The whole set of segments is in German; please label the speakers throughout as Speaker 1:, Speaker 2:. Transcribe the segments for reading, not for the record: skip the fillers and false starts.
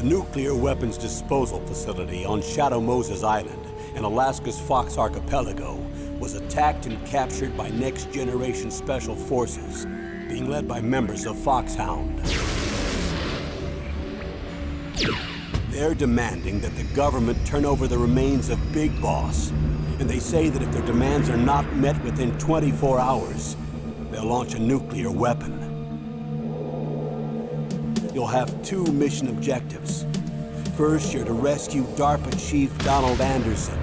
Speaker 1: The nuclear weapons disposal facility on Shadow Moses Island in Alaska's Fox Archipelago was attacked and captured by next-generation special forces, being led by members of Foxhound. They're demanding that the government turn over the remains of Big Boss, and they say that if their demands are not met within 24 hours, they'll launch a nuclear weapon. You'll have two mission objectives. First, you're to rescue DARPA Chief Donald Anderson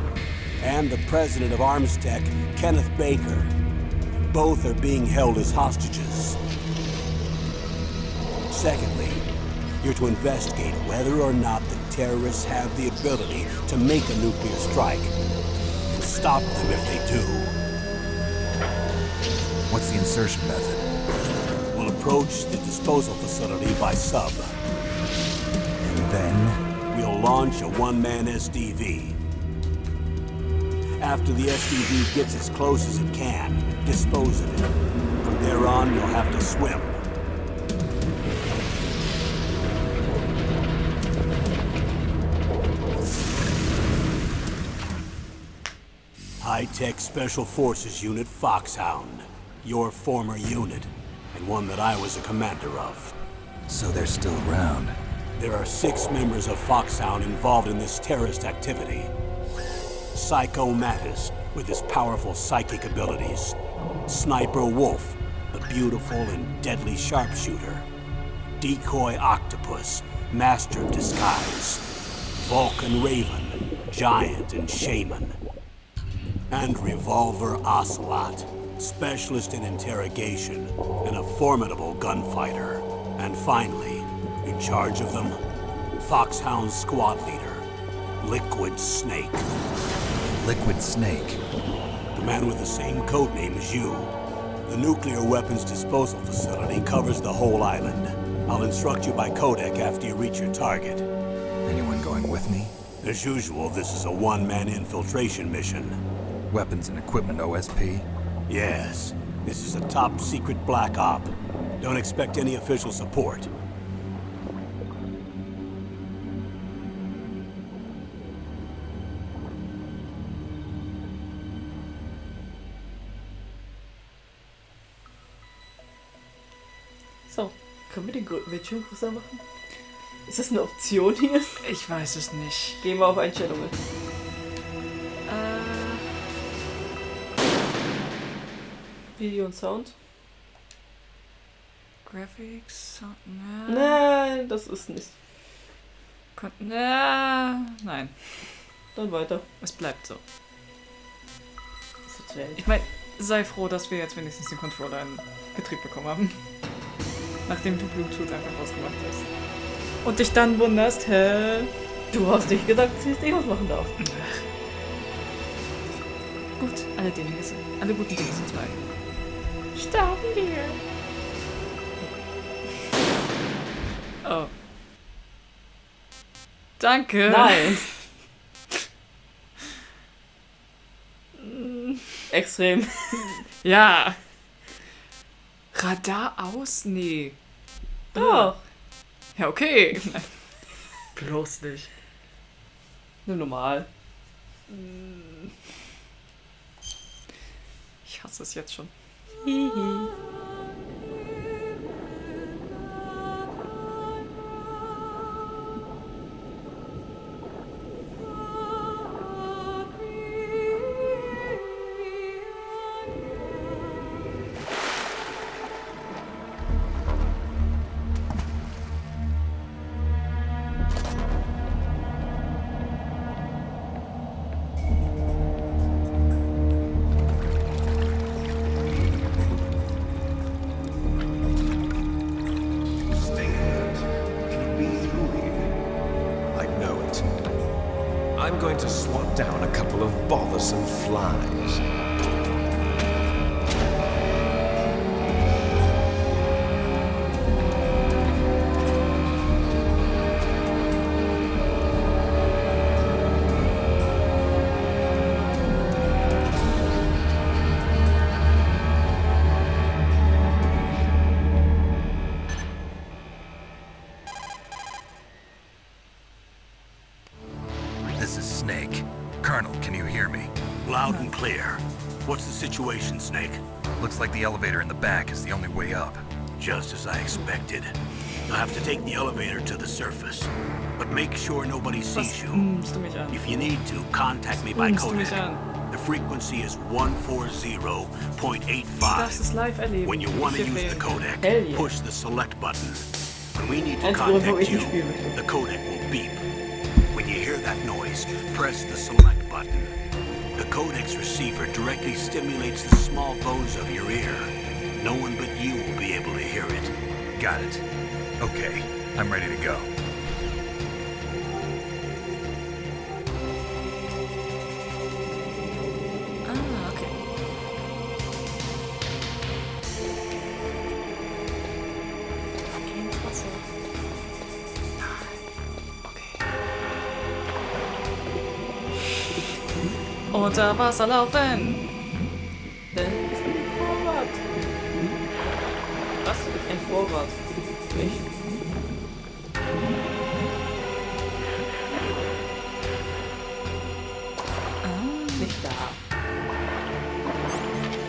Speaker 1: and the president of Armstech, Kenneth Baker. Both are being held as hostages. Secondly, you're to investigate whether or not the terrorists have the ability to make a nuclear strike and stop them if they do.
Speaker 2: What's the insertion method?
Speaker 1: We'll approach the disposal facility by sub.
Speaker 2: And then?
Speaker 1: We'll launch a one-man SDV. After the SDV gets as close as it can, dispose of it. From there on, you'll have to swim. High-Tech Special Forces Unit Foxhound. Your former unit, and one that I was a commander of.
Speaker 2: So they're still around.
Speaker 1: There are 6 members of Foxhound involved in this terrorist activity. Psycho Mattis, with his powerful psychic abilities. Sniper Wolf, the beautiful and deadly sharpshooter. Decoy Octopus, master of disguise. Vulcan Raven, giant and shaman. And Revolver Ocelot, specialist in interrogation and a formidable gunfighter. And finally, in charge of them, Foxhound's squad leader, Liquid Snake.
Speaker 2: Liquid Snake?
Speaker 1: The man with the same codename as you. The nuclear weapons disposal facility covers the whole island. I'll instruct you by codec after you reach your target.
Speaker 2: Anyone going with me?
Speaker 1: As usual, this is a one-man infiltration mission.
Speaker 2: Weapons and equipment OSP?
Speaker 1: Yes. This is a top-secret black op. Don't expect any official support.
Speaker 3: So, können wir den Bildschirm größer machen? Ist das eine Option hier?
Speaker 4: Ich weiß es nicht.
Speaker 3: Gehen wir auf Einstellungen. Video und Sound.
Speaker 4: Graphics, Sound,
Speaker 3: Nein, das ist nicht.
Speaker 4: Nein.
Speaker 3: Dann weiter.
Speaker 4: Es bleibt so.
Speaker 3: Das ist Welt.
Speaker 4: Ich meine, sei froh, dass wir jetzt wenigstens den Controller in Betrieb bekommen haben. Nachdem du Bluetooth einfach ausgemacht hast. Und dich dann wunderst, hä?
Speaker 3: Du hast nicht gesagt, dass ich was machen darf.
Speaker 4: Gut, alle guten Dinge sind 2.
Speaker 3: Sterben wir.
Speaker 4: Oh. Danke.
Speaker 3: Nein. Extrem.
Speaker 4: Ja. Radar aus? Nee.
Speaker 3: Doch.
Speaker 4: Ja, okay. Bloß nicht.
Speaker 3: Nur normal.
Speaker 4: Ich hasse es jetzt schon.
Speaker 3: Hihi.
Speaker 5: I'm going to swat down a couple of bothersome flies.
Speaker 2: hear me?
Speaker 1: Loud and clear. What's the situation, Snake?
Speaker 2: Looks like the elevator in the back is the only way up.
Speaker 1: Just as I expected. You'll have to take the elevator to the surface. But make sure nobody
Speaker 4: Was
Speaker 1: sees you.
Speaker 4: du mich an?
Speaker 1: If you need to, contact me by
Speaker 4: Du mich
Speaker 1: codec.
Speaker 4: an?
Speaker 1: The frequency is 140.85.
Speaker 4: Du darfst es live erleben.
Speaker 1: When you want to
Speaker 4: Ich
Speaker 1: use the
Speaker 4: befehle.
Speaker 1: codec,
Speaker 3: Hell yeah.
Speaker 1: push the select button. When we need to
Speaker 3: Einzige Grund, warum
Speaker 1: contact
Speaker 3: ich
Speaker 1: you,
Speaker 3: nicht spielen möchte.
Speaker 1: the codec will beep. When you hear that noise, press the select button. The codec's receiver directly stimulates the small bones of your ear. No one but you will be able to hear it.
Speaker 2: Got it. Okay, I'm ready to go.
Speaker 4: Ah, okay. Geh ins Wasser. Okay. Unter Wasser laufen!
Speaker 3: Denn es gibt ein Vorrat. Was? Ein Vorrat. Echt? Nicht da.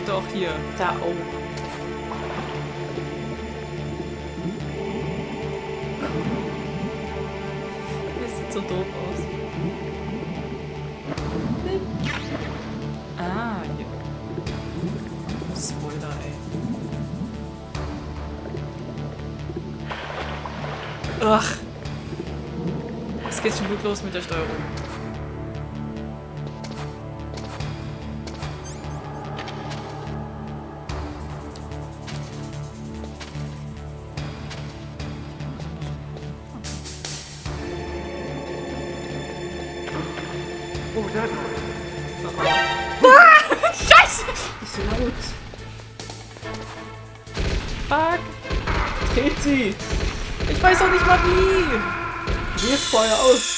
Speaker 4: Doch, hier.
Speaker 3: Da oben.
Speaker 4: Das sieht so doof aus. Ah, hier. Spoiler, ey. Ach. Es geht schon gut los mit der Steuerung.
Speaker 3: Oh, da.
Speaker 4: Scheiße!
Speaker 3: Ist so laut.
Speaker 4: Fuck!
Speaker 3: Dreht sie.
Speaker 4: Ich weiß auch nicht mal wie!
Speaker 3: Wirf Feuer aus.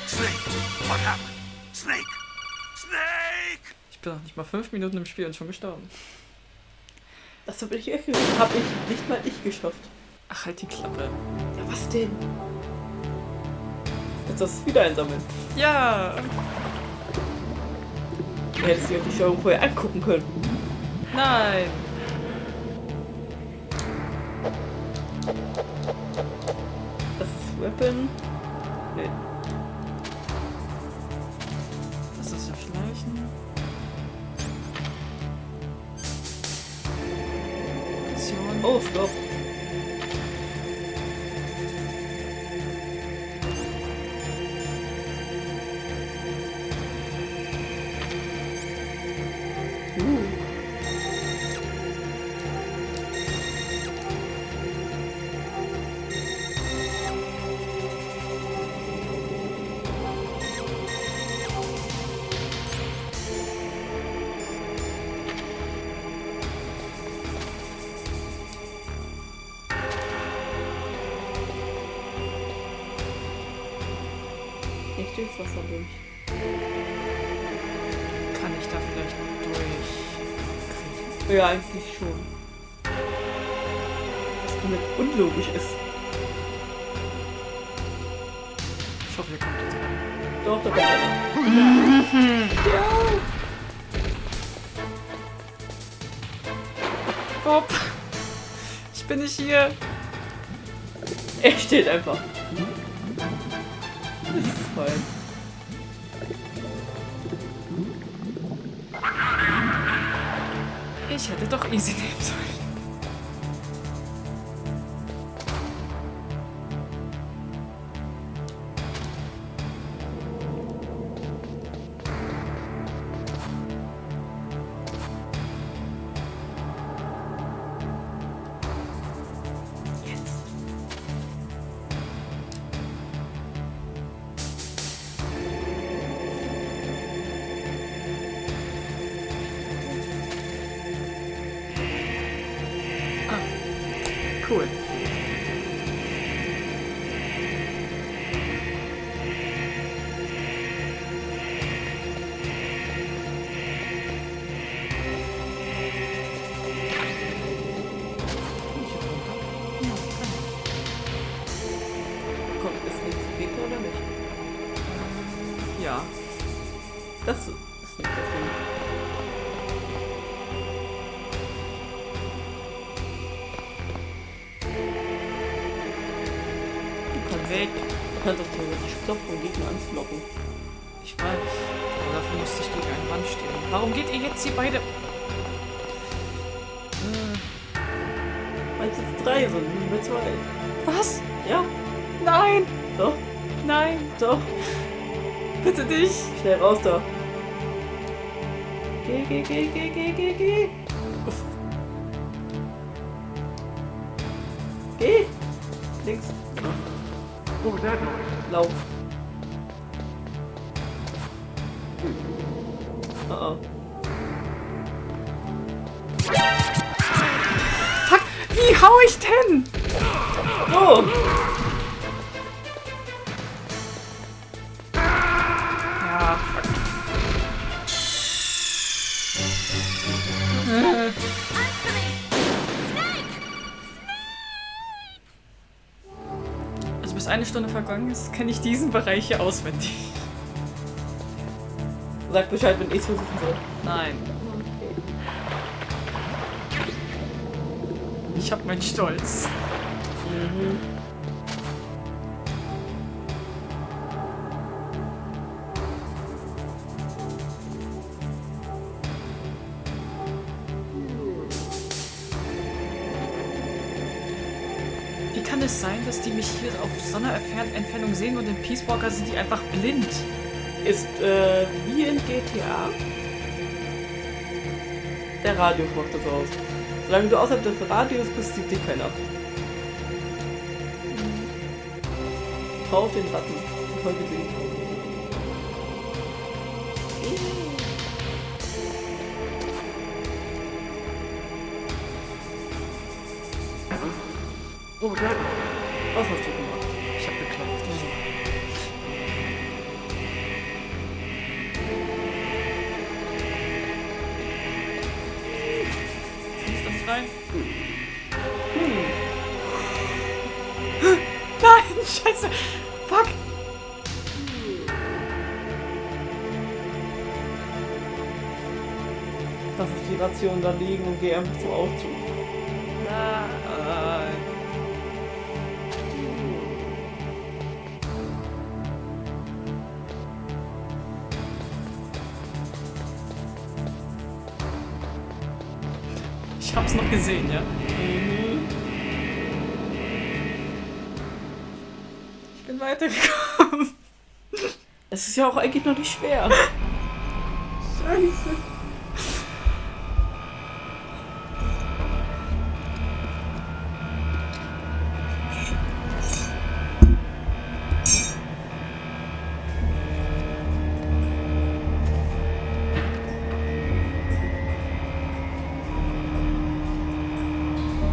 Speaker 1: Snake, what happened? Snake! Snake!
Speaker 4: Ich bin noch nicht mal 5 Minuten im Spiel und schon gestorben.
Speaker 3: Das hab ich echt geschafft. Hab ich nicht mal ich geschafft.
Speaker 4: Ach, halt die Klappe.
Speaker 3: Ja, was denn? Jetzt das wieder einsammeln.
Speaker 4: Ja!
Speaker 3: Du hättest dir auch die Steuerung vorher angucken können.
Speaker 4: Nein!
Speaker 3: Das ist Weapon. Nee.
Speaker 4: Das ist ja Schleichen. Option.
Speaker 3: Oh, stopp. Nicht durchs Wasser durch.
Speaker 4: Kann ich da vielleicht durch?
Speaker 3: Ja, eigentlich schon. Was komplett unlogisch ist.
Speaker 4: Ich hoffe, ihr kommt jetzt rein.
Speaker 3: Doch, da kommt einer. Ja.
Speaker 4: Bob! Ich bin nicht hier!
Speaker 3: Er steht einfach. Das ist fein.
Speaker 4: Ich hätte doch easy nehmen sollen. Cool.
Speaker 3: Kommt das nächste Gegner oder nicht?
Speaker 4: Ja.
Speaker 3: Das ist nicht das Ding.
Speaker 4: Weg.
Speaker 3: Du kannst auch theoretisch klopfen und Gegner anflocken.
Speaker 4: Ich weiß. Aber dafür musste ich gegen eine Wand stehen. Warum geht ihr jetzt hier beide?
Speaker 3: Meinst du jetzt 3 sind, nicht mehr 2?
Speaker 4: Was?
Speaker 3: Ja,
Speaker 4: Nein!
Speaker 3: doch,
Speaker 4: Nein!
Speaker 3: doch.
Speaker 4: Bitte dich!
Speaker 3: Schnell raus da. Geh. Uff. Geh. Links. Lauf. Oh.
Speaker 4: Fuck! Wie hau ich denn?
Speaker 3: Oh.
Speaker 4: Ja. Also bis eine Stunde vergangen ist, kenne ich diesen Bereich hier auswendig.
Speaker 3: Sag Bescheid, wenn ich es versuchen soll.
Speaker 4: Nein. Ich hab meinen Stolz.
Speaker 3: Mhm.
Speaker 4: Wie kann es sein, dass die mich hier auf so einer Entfernung sehen und in Peace Walker sind die einfach blind?
Speaker 3: Ist wie in GTA. Der Radius macht das aus. Solange du außerhalb des Radius bist, sieht dich keiner. Drauf den Button. Voll gesehen. Was hast du gemacht?
Speaker 4: Ich hab geklopft. Ist das frei? Nein, scheiße! Fuck!
Speaker 3: Lass uns die Ration da liegen und geh einfach zum Aufzug.
Speaker 4: Nein. Ich hab's noch gesehen, ja? Ich bin weitergekommen.
Speaker 3: Es ist ja auch eigentlich noch nicht schwer.
Speaker 4: Scheiße.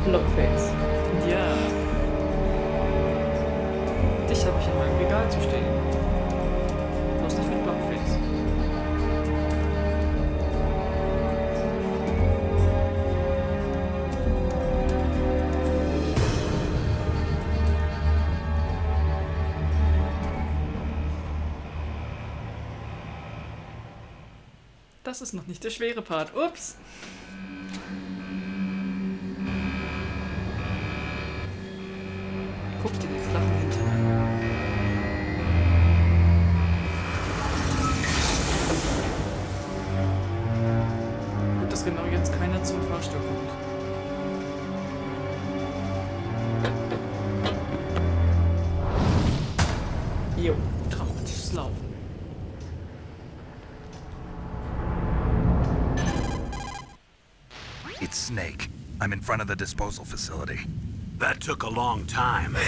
Speaker 3: Blockface.
Speaker 4: Ja. Dich habe ich in meinem Regal zu stehen. Bloß nicht mit Blockface. Das ist noch nicht der schwere Part. Ups. Guck dir die flachen Hintern an. Gut, dass genau jetzt keiner zum Fahrstuhl kommt.
Speaker 3: Jo.
Speaker 4: Dramatisches Laufen.
Speaker 2: It's Snake. I'm in front of the disposal facility.
Speaker 1: That took a long time. I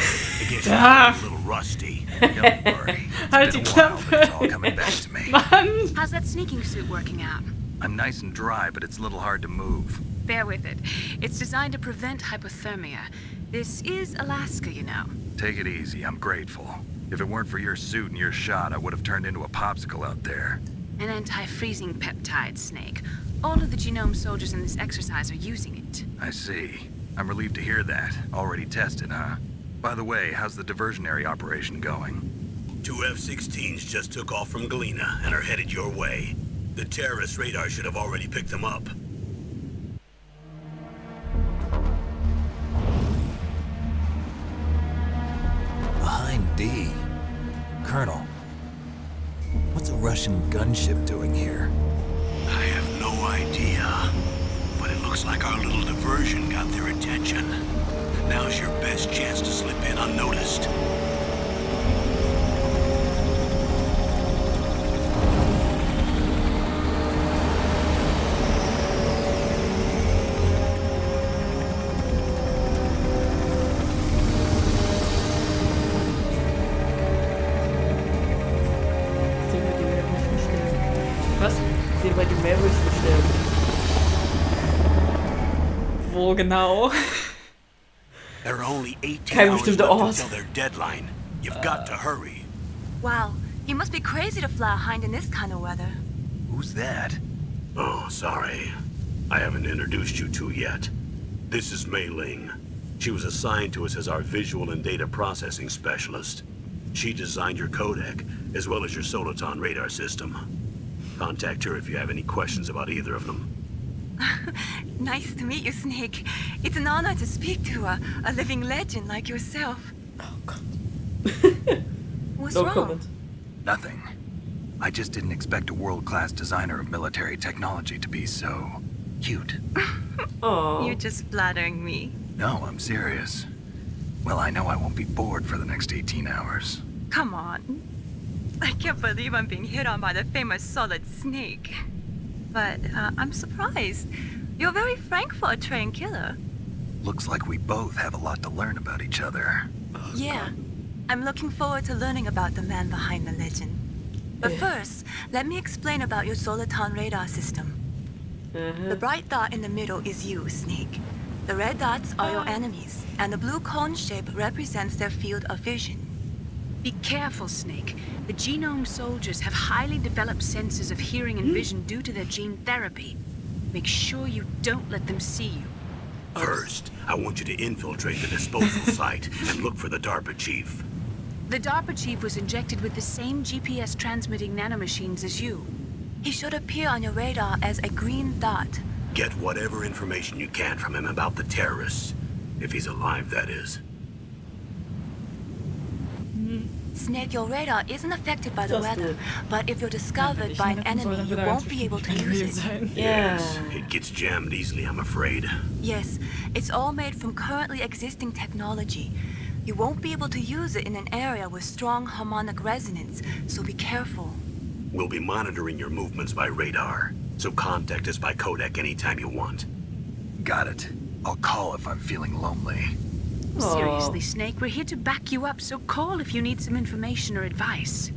Speaker 1: guess you're a little rusty.
Speaker 2: Don't worry.
Speaker 4: Halt
Speaker 2: It's
Speaker 4: die
Speaker 2: been a while, but it's all
Speaker 4: Klappe!
Speaker 2: coming back to me.
Speaker 4: Mann!
Speaker 6: How's that sneaking suit working out?
Speaker 2: I'm nice and dry, but it's a little hard to move.
Speaker 6: Bear with it. It's designed to prevent hypothermia. This is Alaska, you know.
Speaker 2: Take it easy. I'm grateful. If it weren't for your suit and your shot, I would have turned into a popsicle out there.
Speaker 6: An anti-freezing peptide, Snake. All of the genome soldiers in this exercise are using it.
Speaker 2: I see. I'm relieved to hear that. Already tested, huh? By the way, how's the diversionary operation going?
Speaker 1: Two F-16s just took off from Galena and are headed your way. The terrorist radar should have already picked them up.
Speaker 7: Behind D. Colonel, what's a Russian gunship doing here?
Speaker 1: I have no idea, but it looks like our little diversion got their attention. Now's your best chance to slip in unnoticed.
Speaker 3: Sehen wir die Meerwürste sterben.
Speaker 4: Wo genau?
Speaker 1: There are only 18
Speaker 3: Kein
Speaker 1: hours
Speaker 3: bestimmter
Speaker 1: left
Speaker 3: Ort.
Speaker 1: until their deadline. You've got to hurry.
Speaker 6: Wow, you must be crazy to fly a hind in this kind of weather.
Speaker 2: Who's that?
Speaker 1: Oh, sorry. I haven't introduced you to yet. This is Mei Ling. She was assigned to us as our visual and data processing specialist. She designed your codec, as well as your Soliton radar system. Contact her if you have any questions about either of them.
Speaker 6: Nice to meet you, Snake. It's an honor to speak to a living legend like yourself.
Speaker 3: Oh Gott.
Speaker 6: What's
Speaker 3: No
Speaker 6: wrong?
Speaker 3: comment.
Speaker 2: Nothing. I just didn't expect a world-class designer of military technology to be so cute.
Speaker 3: Oh.
Speaker 6: You're just flattering me.
Speaker 2: No, I'm serious. Well, I know I won't be bored for the next 18 hours.
Speaker 6: Come on. I can't believe I'm being hit on by the famous Solid Snake. But I'm surprised. You're very frank for a trained killer.
Speaker 2: Looks like we both have a lot to learn about each other.
Speaker 6: Yeah. I'm looking forward to learning about the man behind the legend. But first, let me explain about your Soliton radar system. The bright dot in the middle is you, Snake. The red dots are your enemies, and the blue cone shape represents their field of vision. Be careful, Snake. The genome soldiers have highly developed senses of hearing and vision due to their gene therapy. Make sure you don't let them see you.
Speaker 1: First, I want you to infiltrate the disposal site and look for the DARPA chief.
Speaker 6: The DARPA chief was injected with the same GPS transmitting nanomachines as you. He should appear on your radar as a green dot.
Speaker 1: Get whatever information you can from him about the terrorists. If he's alive, that is.
Speaker 6: Snake, your radar isn't affected by the
Speaker 3: Just
Speaker 6: weather,
Speaker 3: good.
Speaker 6: but if you're discovered by an enemy, you won't be able to use it.
Speaker 3: Yeah.
Speaker 1: It gets jammed easily, I'm afraid.
Speaker 6: Yes, it's all made from currently existing technology. You won't be able to use it in an area with strong harmonic resonance, so be careful.
Speaker 1: We'll be monitoring your movements by radar, so contact us by codec anytime you want.
Speaker 2: Got it. I'll call if I'm feeling lonely.
Speaker 6: Seriously, Snake, we're here to back you up, so call if you need some information or advice.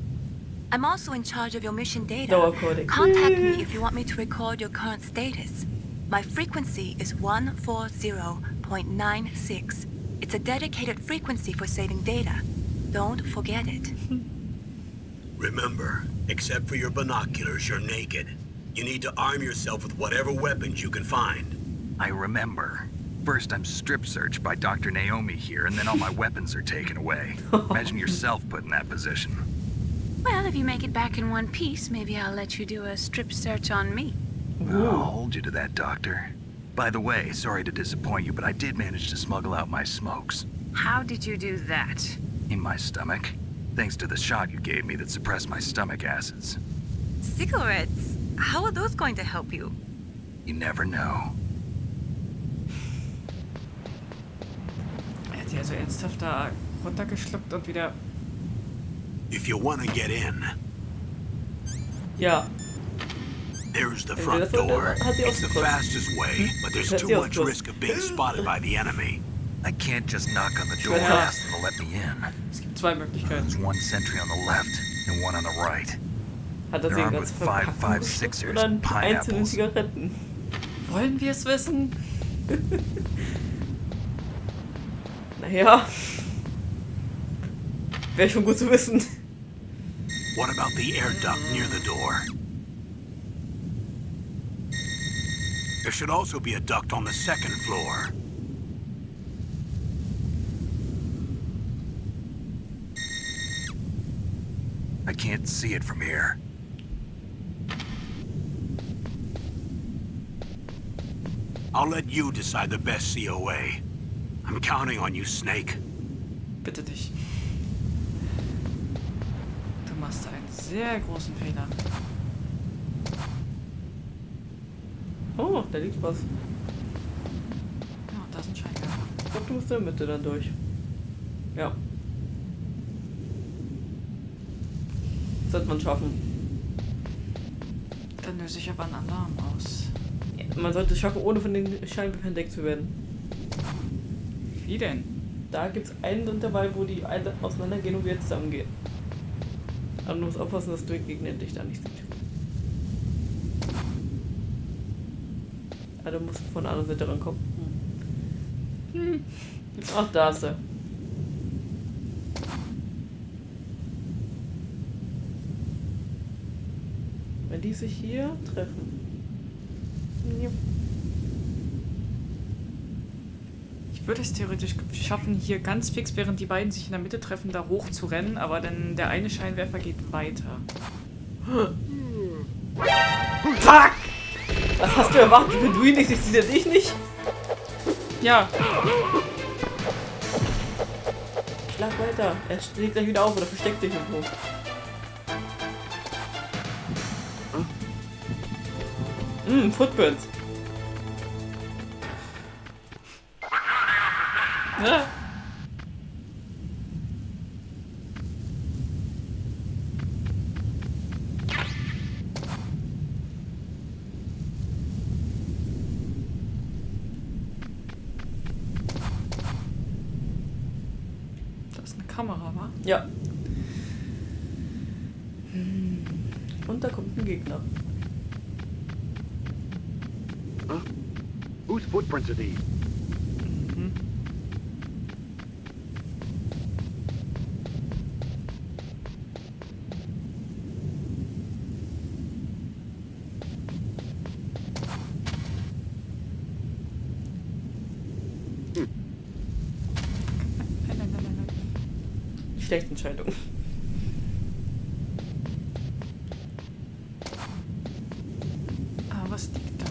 Speaker 6: I'm also in charge of your mission data.
Speaker 3: No codec.
Speaker 6: Contact me if you want me to record your current status. My frequency is 140.96. It's a dedicated frequency for saving data. Don't forget it.
Speaker 1: Remember, except for your binoculars, you're naked. You need to arm yourself with whatever weapons you can find.
Speaker 2: I remember. First, I'm strip searched by Dr. Naomi here, and then all my weapons are taken away. Imagine yourself put in that position.
Speaker 6: Well, if you make it back in one piece, maybe I'll let you do a strip search on me.
Speaker 2: I'll hold you to that, Doctor. By the way, sorry to disappoint you, but I did manage to smuggle out my smokes.
Speaker 6: How did you do that?
Speaker 2: In my stomach. Thanks to the shot you gave me that suppressed my stomach acids.
Speaker 6: Cigarettes? How are those going to help you?
Speaker 2: You never know.
Speaker 4: Er hat die also ernsthaft da runtergeschluckt und wieder...
Speaker 1: If you want to get in,
Speaker 3: Ja.
Speaker 1: there's the front door. It's the fastest way, but there's too much risk of being spotted by the enemy.
Speaker 2: I can't just knock on the door and
Speaker 3: Ja.
Speaker 2: ask them to let me in.
Speaker 4: Es gibt zwei Möglichkeiten.
Speaker 2: There's one sentry on the left and one on the right.
Speaker 3: Hat er
Speaker 2: They're
Speaker 3: sie
Speaker 2: armed
Speaker 3: ganz
Speaker 2: with
Speaker 3: verpackt
Speaker 2: 5.56ers
Speaker 3: oder
Speaker 2: and
Speaker 3: einzelne
Speaker 2: pineapples.
Speaker 3: Zigaretten?
Speaker 4: Wollen wir es wissen?
Speaker 3: Naja. Wäre schon gut zu wissen.
Speaker 1: What about the air duct near the door? There should also be a duct on the second floor.
Speaker 2: can't see it from here.
Speaker 1: I'll let you decide the best COA. I'm counting on you, Snake.
Speaker 4: Bitte dich. Du machst einen sehr großen Fehler.
Speaker 3: Oh, da liegt was.
Speaker 4: Ja, und da sind Scheinwerfer.
Speaker 3: Ich glaube, du musst in der Mitte dann durch. Ja. Sollte man schaffen.
Speaker 4: Dann löse ich aber einen Alarm aus.
Speaker 3: Ja, man sollte es schaffen, ohne von den Scheinwerfern entdeckt zu werden.
Speaker 4: Wie denn?
Speaker 3: Da gibt es einen Intervall, wo die alle auseinandergehen und wieder zusammengehen. Aber du musst aufpassen, dass du gegen den Licht da nicht sieht. Also du musst von der anderen Seite rankommen. Ach, da ist er. Wenn die sich hier treffen. Ja.
Speaker 4: Ich würde es theoretisch schaffen, hier ganz fix, während die beiden sich in der Mitte treffen, da hoch zu rennen, aber dann der eine Scheinwerfer geht weiter.
Speaker 3: Fuck! Was hast du erwartet? Wenn du ihn nicht siehst, sieht er dich nicht?
Speaker 4: Ja,
Speaker 3: Schlag weiter. Er steht gleich wieder auf oder versteckt dich irgendwo. Footprints. Ja.
Speaker 4: da ist eine Kamera, wa?
Speaker 3: Ja. Und da kommt ein Gegner.
Speaker 8: Whose footprints are these?
Speaker 4: Nein.
Speaker 3: Schlechte Entscheidung.
Speaker 4: Ah, was liegt da?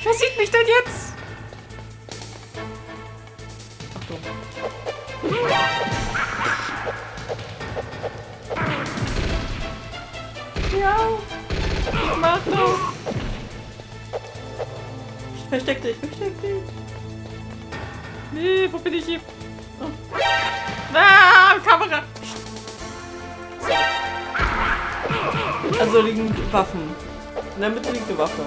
Speaker 4: Wer sieht mich denn jetzt?
Speaker 3: Achtung.
Speaker 4: Ja, mach doch.
Speaker 3: Versteck dich, versteck dich.
Speaker 4: Nee, wo bin ich hier? Oh. Ah, Kamera.
Speaker 3: Also liegen Waffen. In der Mitte liegt eine Waffe.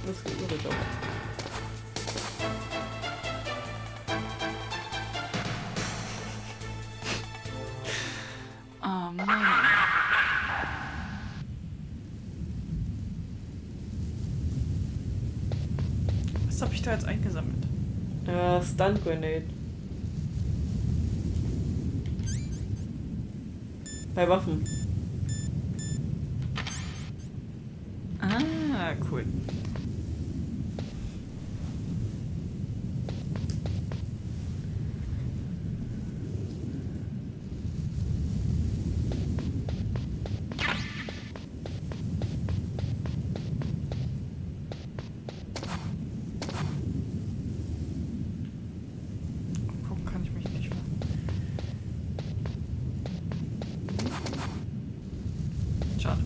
Speaker 3: Das geht nur doch.
Speaker 4: Oh Mann. Was habe ich da jetzt eingesammelt?
Speaker 3: Stun Grenade. Bei Waffen.
Speaker 4: Ah, cool. Gucken kann ich mich nicht mehr. Schade.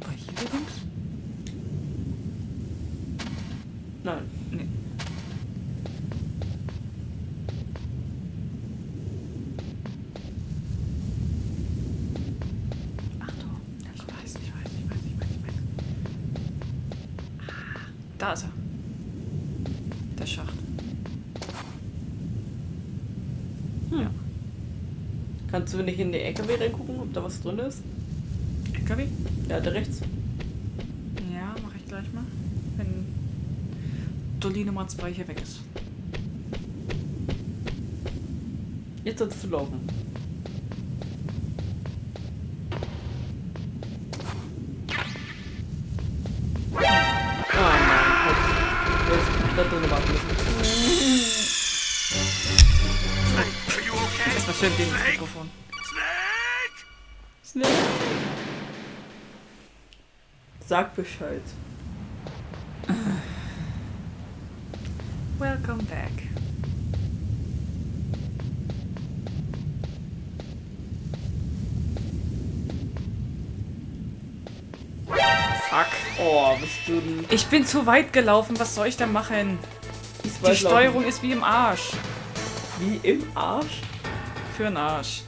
Speaker 4: War hier links?
Speaker 3: Nein.
Speaker 4: Nee. Achtung. Ich weiß. Da ist er. Der Schacht.
Speaker 3: Hm.
Speaker 4: Ja.
Speaker 3: Kannst du nicht in den LKW reingucken, ob da was drin ist?
Speaker 4: LKW?
Speaker 3: Ja, da rechts.
Speaker 4: Ja, mache ich gleich mal. Wenn Dolly Nummer 2 hier weg ist.
Speaker 3: Jetzt sollst du laufen. Ah nein, jetzt da drin warten müssen.
Speaker 2: Are you okay?
Speaker 4: Das war schön gegen das Mikrofon.
Speaker 3: Snake! Sag Bescheid.
Speaker 4: Welcome back.
Speaker 3: Fuck. Oh, bist du ein...
Speaker 4: Ich bin zu weit gelaufen, was soll ich da machen? Die Steuerung ist wie im Arsch.
Speaker 3: Wie im Arsch?
Speaker 4: Für den Arsch.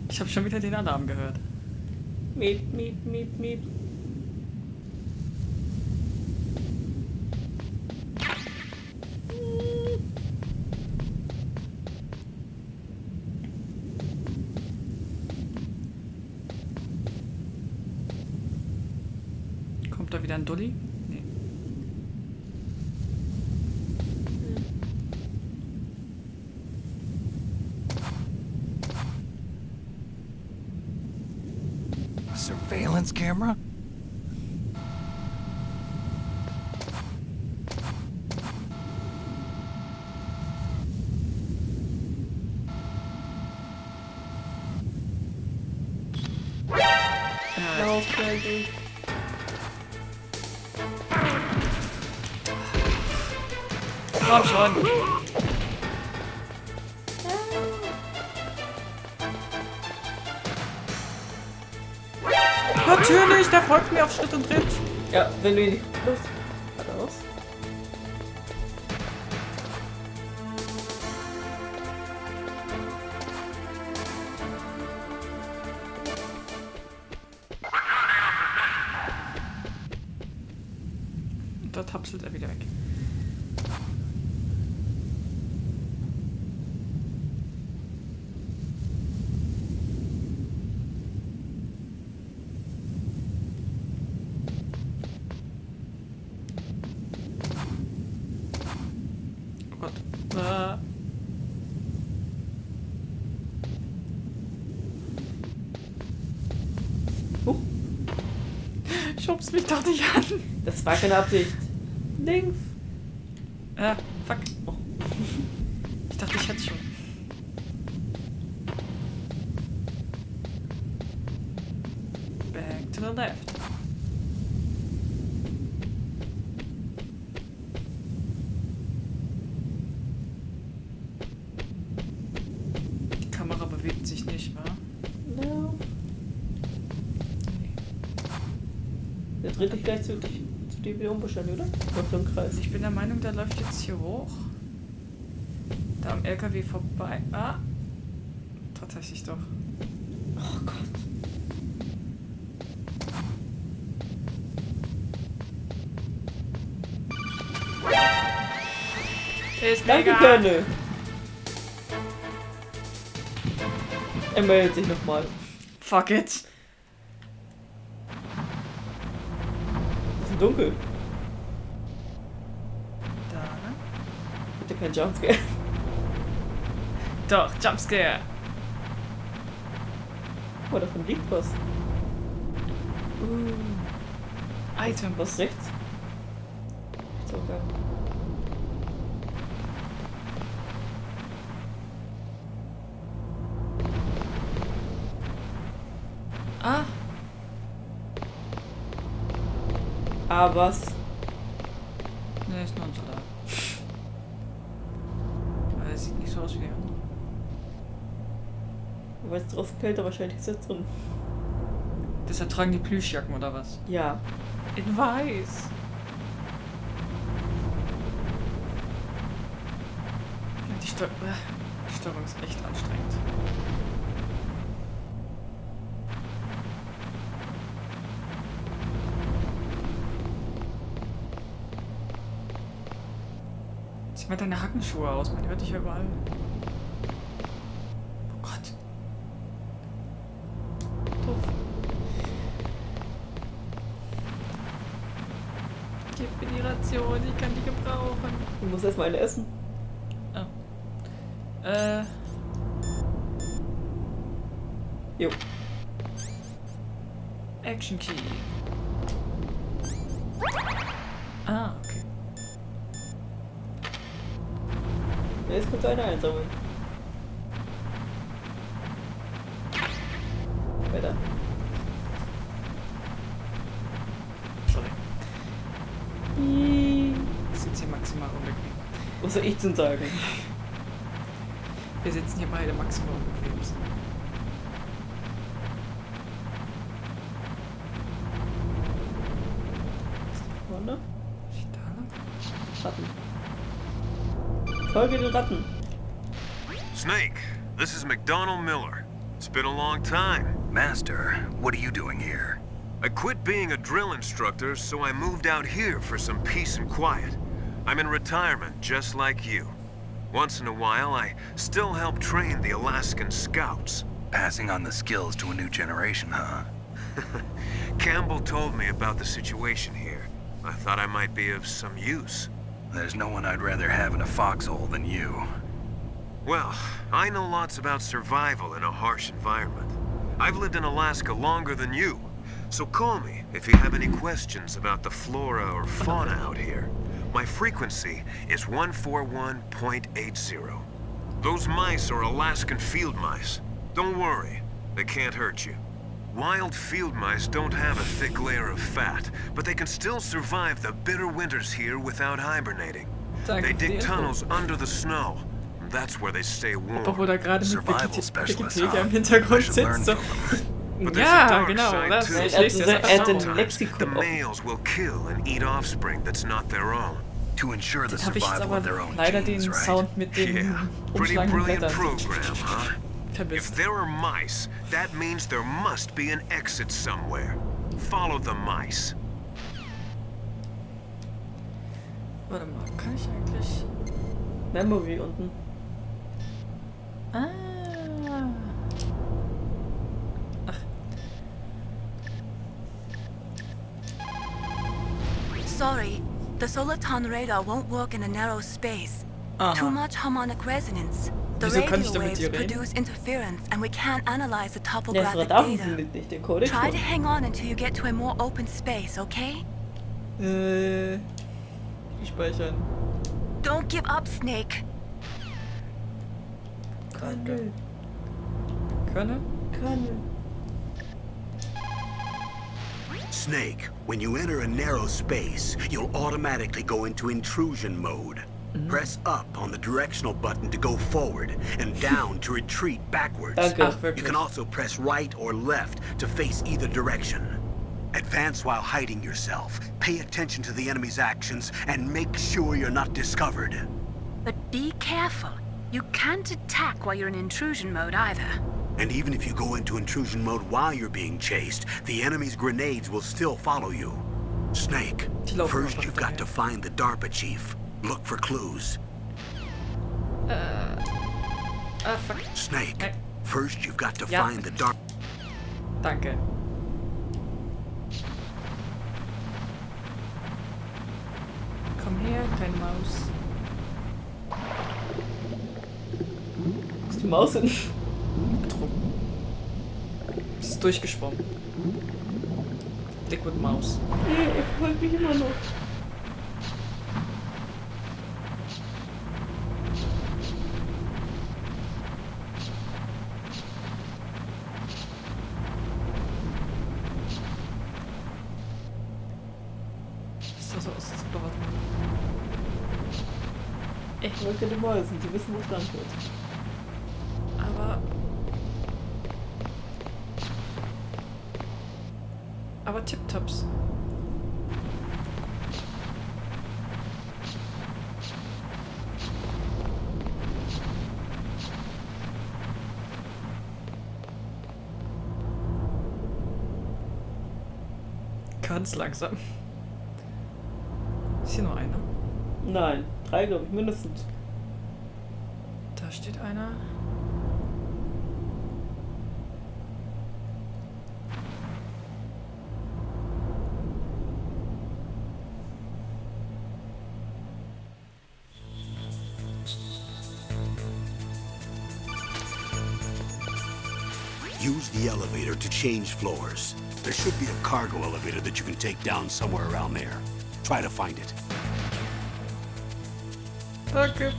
Speaker 4: Ich habe schon wieder den Alarm gehört.
Speaker 3: Miep, miep, miep, miep.
Speaker 4: Kommt da wieder ein Dolly? Nee.
Speaker 7: Surveillance camera?
Speaker 3: Lauf, Baby.
Speaker 4: Komm schon. Natürlich, der folgt mir auf Schritt und Tritt.
Speaker 3: Ja, wenn du ihn nicht... Los. Geradeaus.
Speaker 4: Und da tapselt er wieder weg. Oh Gott. Schubst mich doch nicht an.
Speaker 3: Das war keine Absicht. Links.
Speaker 4: Fuck. Oh. Ich dachte, ich hätte schon. Back to the left. Die Kamera bewegt sich nicht, wa?
Speaker 3: No. Der dreht dich gleich zu dir wieder um wahrscheinlich, oder? Läuft im Kreis.
Speaker 4: Ich bin der Meinung, der läuft jetzt hier hoch. Da am LKW vorbei. Ah! Tatsächlich doch.
Speaker 3: Oh Gott.
Speaker 4: Ist
Speaker 3: Danke,
Speaker 4: mega.
Speaker 3: Körne. Er meldet sich nochmal.
Speaker 4: Fuck it.
Speaker 3: Es ist dunkel.
Speaker 4: Da, ne?
Speaker 3: Bitte kein Jumpscare.
Speaker 4: Doch, Jumpscare.
Speaker 3: Oh, davon liegt was.
Speaker 4: Item.
Speaker 3: Was rechts? Sogar. Ah, was?
Speaker 4: Ne, ist nur ein Soldat. Aber er sieht nicht so aus wie er.
Speaker 3: Weil es draußen kälter, wahrscheinlich ist er drin.
Speaker 4: Deshalb tragen die Plüschjacken oder was?
Speaker 3: Ja.
Speaker 4: In weiß. Die Steuerung ist echt anstrengend. Zieh mal deine Hackenschuhe aus, man hört dich ja überall. Oh Gott. Doof. Gib mir die Ration, ich kann die gebrauchen.
Speaker 3: Du musst erstmal eine essen.
Speaker 4: Oh.
Speaker 3: Jo.
Speaker 4: Action Key. Ah, okay.
Speaker 3: Jetzt kannst du eine einsammeln. Weiter.
Speaker 4: Sorry. Das ist jetzt hier maximal unbequem.
Speaker 3: Was soll ich denn sagen?
Speaker 4: Wir sitzen hier beide maximal unbequem.
Speaker 3: Vorne?
Speaker 4: Ich da lang?
Speaker 3: Ratten. Folge den Ratten.
Speaker 5: Snake, this is McDonald Miller. It's been a long time.
Speaker 2: Master, what are you doing here?
Speaker 5: I quit being a drill instructor, so I moved out here for some peace and quiet. I'm in retirement, just like you. Once in a while, I still help train the Alaskan Scouts.
Speaker 2: Passing on the skills to a new generation, huh?
Speaker 5: Campbell told me about the situation here. I thought I might be of some use.
Speaker 2: There's no one I'd rather have in a foxhole than you.
Speaker 5: Well, I know lots about survival in a harsh environment. I've lived in Alaska longer than you, so call me if you have any questions about the flora or fauna out here. My frequency is 141.80. Those mice are Alaskan field mice. Don't worry, they can't hurt you. Wild field mice don't have a thick layer of fat, but they can still survive the bitter winters here without hibernating. They dig tunnels under the snow. That's where they stay warm.
Speaker 4: Obwohl da gerade mit
Speaker 2: Survival specialist,
Speaker 4: Wikipedia im
Speaker 2: huh?
Speaker 4: Hintergrund
Speaker 2: I should learn
Speaker 4: sitzt. So.
Speaker 2: from them.
Speaker 5: But there's a
Speaker 4: Ja,
Speaker 5: dark
Speaker 4: genau.
Speaker 5: side
Speaker 4: Das
Speaker 5: too.
Speaker 4: ich lese jetzt
Speaker 3: Er hat
Speaker 4: einfach
Speaker 3: den
Speaker 4: so.
Speaker 5: Sometimes the
Speaker 3: Lexikon offen.
Speaker 5: males will kill and eat offspring that's not their own.
Speaker 2: To ensure the
Speaker 4: Dann habe ich jetzt
Speaker 2: survival
Speaker 4: aber
Speaker 2: of their own
Speaker 4: leider
Speaker 2: genes,
Speaker 4: den
Speaker 2: right?
Speaker 4: Sound mit den
Speaker 5: Yeah, pretty
Speaker 4: umschlagenden
Speaker 5: brilliant
Speaker 4: Blättern
Speaker 5: program, huh? If
Speaker 4: vermisst.
Speaker 5: there are mice, that means there must be an exit somewhere. Follow the mice.
Speaker 4: Warte mal, kann ich eigentlich...
Speaker 3: Memory unten.
Speaker 4: Ah. Ach,
Speaker 6: Sorry, the Soliton radar won't work in a narrow space. Too
Speaker 4: aha.
Speaker 6: much harmonic resonance. The
Speaker 4: Wieso kann ich
Speaker 6: radio
Speaker 4: da mit
Speaker 6: waves
Speaker 4: dir reden?
Speaker 6: produce interference and we can't analyze the
Speaker 3: Ja, das
Speaker 6: topographic
Speaker 3: Radar
Speaker 6: data.
Speaker 3: findet nicht den Code.
Speaker 6: Try to hang on until you get to a more open space, okay?
Speaker 4: Speichern.
Speaker 6: Don't give up, Snake.
Speaker 3: Könne.
Speaker 4: Könne?
Speaker 3: Könne.
Speaker 1: Snake, when you enter a narrow space, you'll automatically go into intrusion mode. Press up on the directional button to go forward and down to retreat backwards.
Speaker 3: Danke,
Speaker 1: You
Speaker 3: wirklich.
Speaker 1: can also press right or left to face either direction. Advance while hiding yourself. Pay attention to the enemy's actions and make sure you're not discovered.
Speaker 6: But be careful. You can't attack while you're in intrusion mode either.
Speaker 1: And even if you go into intrusion mode while you're being chased, the enemy's grenades will still follow you. Snake,
Speaker 4: Die laufen
Speaker 1: first
Speaker 4: einfach
Speaker 1: you've got to
Speaker 4: hinterher.
Speaker 1: find the DARPA chief. Look for clues.
Speaker 4: Ah, fuck.
Speaker 1: Snake,
Speaker 4: Nein.
Speaker 1: first you've got to
Speaker 4: Ja.
Speaker 1: find the DARPA...
Speaker 4: Danke. Komm her, kleine Maus.
Speaker 3: Ist die Maus in...
Speaker 4: Ertrunken. Sie ist durchgeschwommen. Liquid Maus.
Speaker 3: Nee, er folgt mich immer noch. Drücke die Mäusen, die wissen, wo es lang geht.
Speaker 4: Aber Tipptops. Ganz langsam. Ist hier nur einer?
Speaker 3: Nein, 3 glaube ich mindestens.
Speaker 4: Da steht einer.
Speaker 1: Use the elevator to change floors. There should be a cargo elevator that you can take down somewhere around there. Try to find it.
Speaker 4: Okay.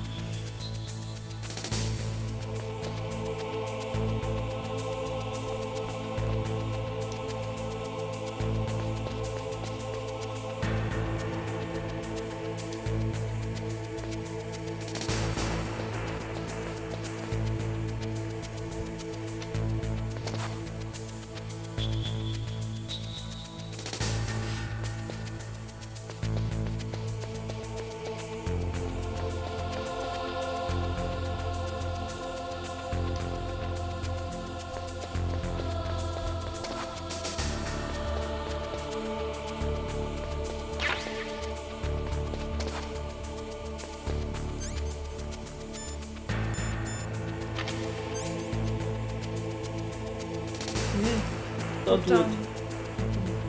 Speaker 3: Dort
Speaker 4: Dann
Speaker 3: wird.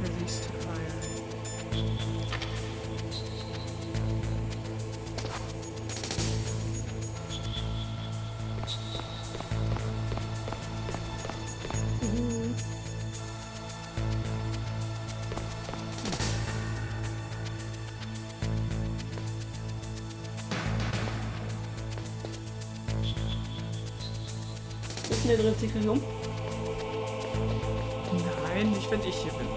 Speaker 4: release to fire.
Speaker 3: Wissen, der dreht sich gleich um.
Speaker 4: Nein, nicht wenn ich hier bin.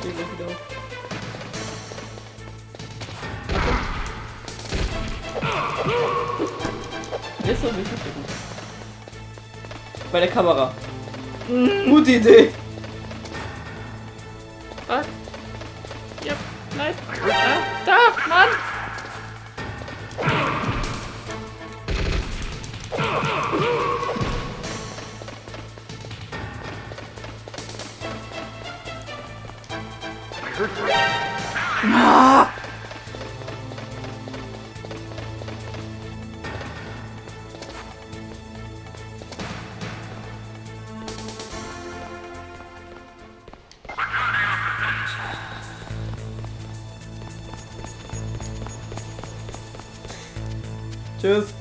Speaker 3: Steht gleich wieder auf. Jetzt soll ich verstecken. Bei der Kamera. Gute Idee.
Speaker 4: Was? Ja, nein. Da, Mann!
Speaker 3: Tschüss.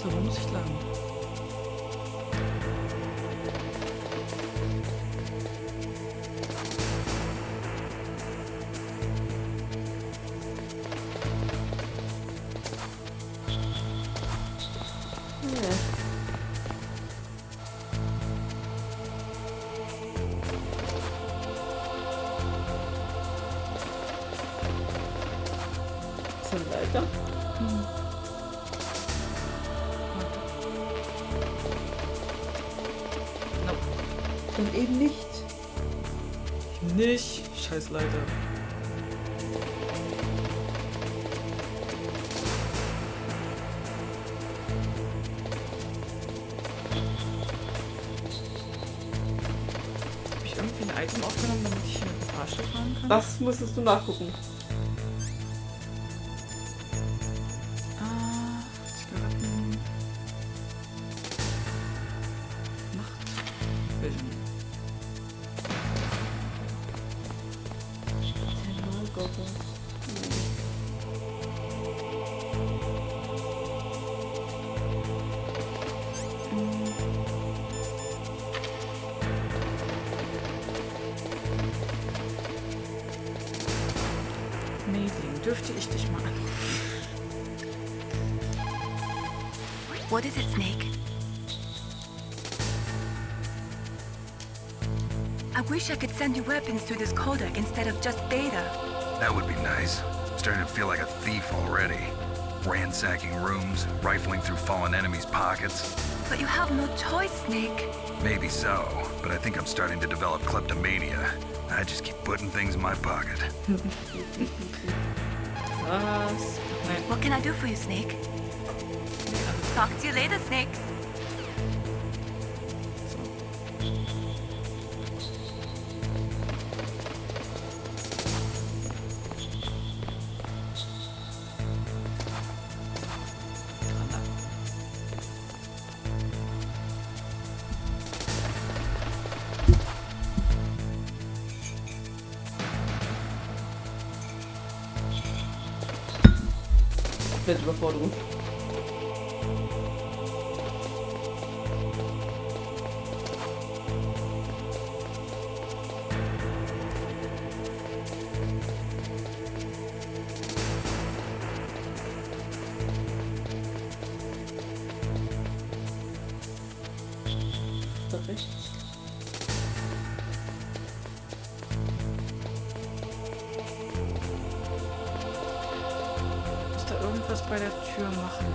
Speaker 4: So, wo muss ich lang?
Speaker 3: Ist das weiter? Und eben nicht.
Speaker 4: Nicht. Scheiß Leiter. Habe ich irgendwie ein Item aufgenommen, damit ich hier mit dem Fahrstuhl fahren kann?
Speaker 3: Das müsstest du nachgucken.
Speaker 4: Zigaretten. Nachtvision.
Speaker 3: Thermalgockel.
Speaker 4: Medien, dürfte ich dich mal anrufen?
Speaker 6: What is it, Snake? I wish I could send you weapons through this codec instead of just data.
Speaker 2: That would be nice. Starting to feel like a thief already. Ransacking rooms, rifling through fallen enemies' pockets.
Speaker 6: But you have no choice, Snake.
Speaker 2: Maybe so, but I think I'm starting to develop kleptomania. I just keep putting things in my pocket.
Speaker 4: Was? Nein.
Speaker 6: What can I do for you, Snake? Talk to you later, Snake.
Speaker 3: Komplette Überforderung. Da rechts.
Speaker 4: Muss da irgendwas bei der Tür machen?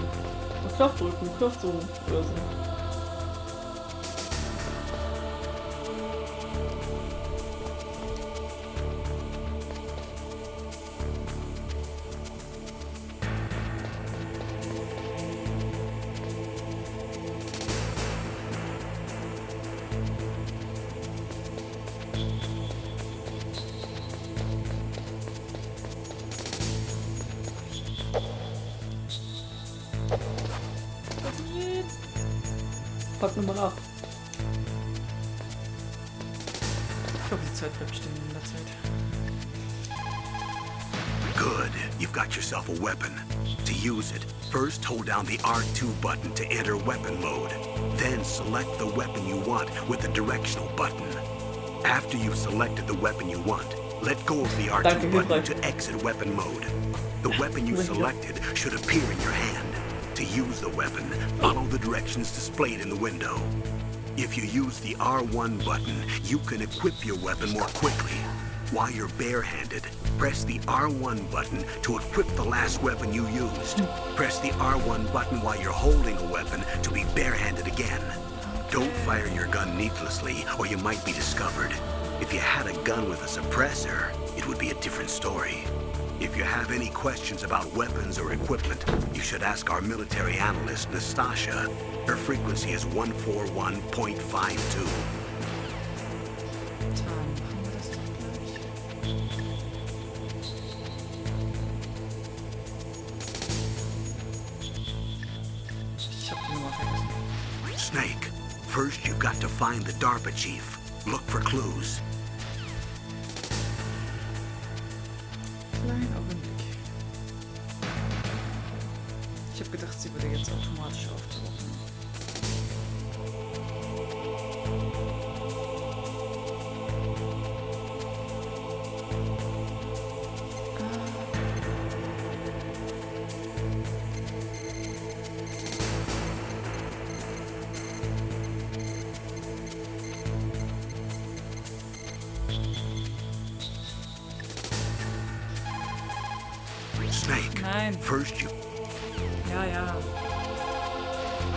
Speaker 3: Knopf drücken, Knopf so oder so. Pack nochmal ab.
Speaker 4: Ich glaube, die Zeit bleibt stehen in der Zeit.
Speaker 1: Good. You've got yourself a weapon. To use it, first hold down the R2 button to enter weapon mode. Then select the weapon you want with the directional button. After you've selected the weapon you want, let go of the R2 button to exit weapon mode. The weapon you selected should appear in your hand. To use the weapon, follow the directions displayed in the window. If you use the R1 button, you can equip your weapon more quickly. While you're barehanded, press the R1 button to equip the last weapon you used. Press the R1 button while you're holding a weapon to be barehanded again. Don't fire your gun needlessly or you might be discovered. If you had a gun with a suppressor, it would be a different story. If you have any questions about weapons or equipment, you should ask our military analyst, Nastasha. Her frequency is 141.52. Snake, first you've got to find the DARPA chief. Look for clues.
Speaker 4: Kleinen Augenblick. Ich habe gedacht, sie würde jetzt automatisch auftauchen.
Speaker 1: Snake,
Speaker 4: Nein.
Speaker 1: first you...
Speaker 4: Ja.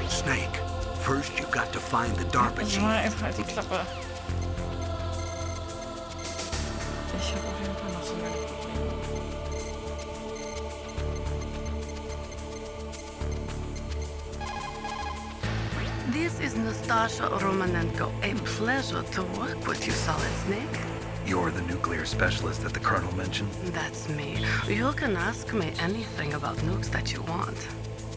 Speaker 1: Snake, first you've got to find the DARPA
Speaker 4: Also
Speaker 1: chief.
Speaker 4: mal einfach halt die Klappe. Ich habe auf jeden Fall noch so meine Probleme.
Speaker 8: This is Nastasha Romanenko. A pleasure to work with you, Solid Snake.
Speaker 2: You're the nuclear specialist that the Colonel mentioned?
Speaker 8: That's me. You can ask me anything about nukes that you want.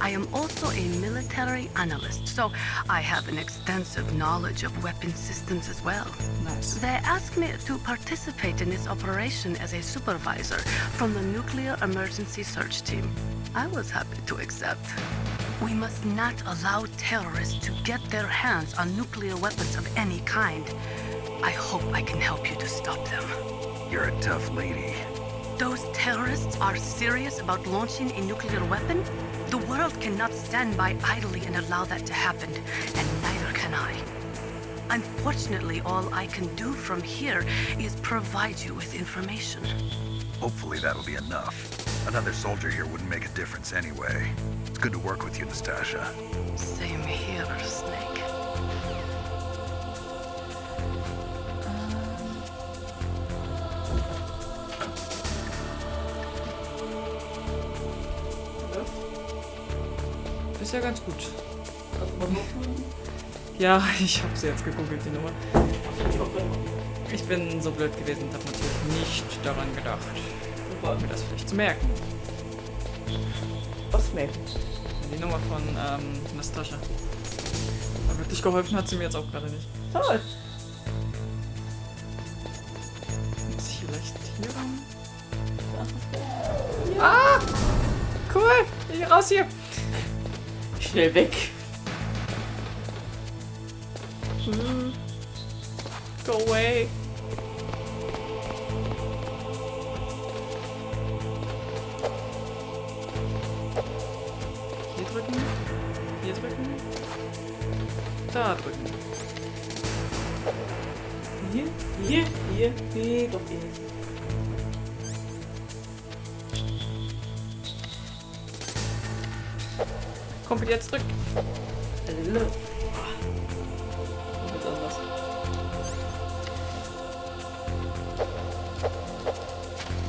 Speaker 8: I am also a military analyst, so I have an extensive knowledge of weapon systems as well.
Speaker 4: Nice.
Speaker 8: They asked me to participate in this operation as a supervisor from the Nuclear Emergency Search Team. I was happy to accept. We must not allow terrorists to get their hands on nuclear weapons of any kind. I hope I can help you to stop them.
Speaker 2: You're a tough lady.
Speaker 8: Those terrorists are serious about launching a nuclear weapon? The world cannot stand by idly and allow that to happen, and neither can I. Unfortunately, all I can do from here is provide you with information.
Speaker 2: Hopefully that'll be enough. Another soldier here wouldn't make a difference anyway. It's good to work with you, Nastasha.
Speaker 8: Same here, Snake.
Speaker 4: Ist ja ganz gut. Ja, ich habe sie jetzt gegoogelt, die Nummer. Ich bin so blöd gewesen und habe natürlich nicht daran gedacht, mir das vielleicht zu merken.
Speaker 3: Was merken?
Speaker 4: Die Nummer von Nastascha. Aber wirklich geholfen hat sie mir jetzt auch gerade nicht.
Speaker 3: Toll!
Speaker 4: Muss ich vielleicht hier ran? Ah! Cool! Ich raus hier!
Speaker 3: Schnell weg!
Speaker 4: Go away! Hier drücken. Hier drücken. Da drücken.
Speaker 3: Hier, nee, doch hier.
Speaker 4: Kommt jetzt zurück.
Speaker 3: Hallo. Wird anders.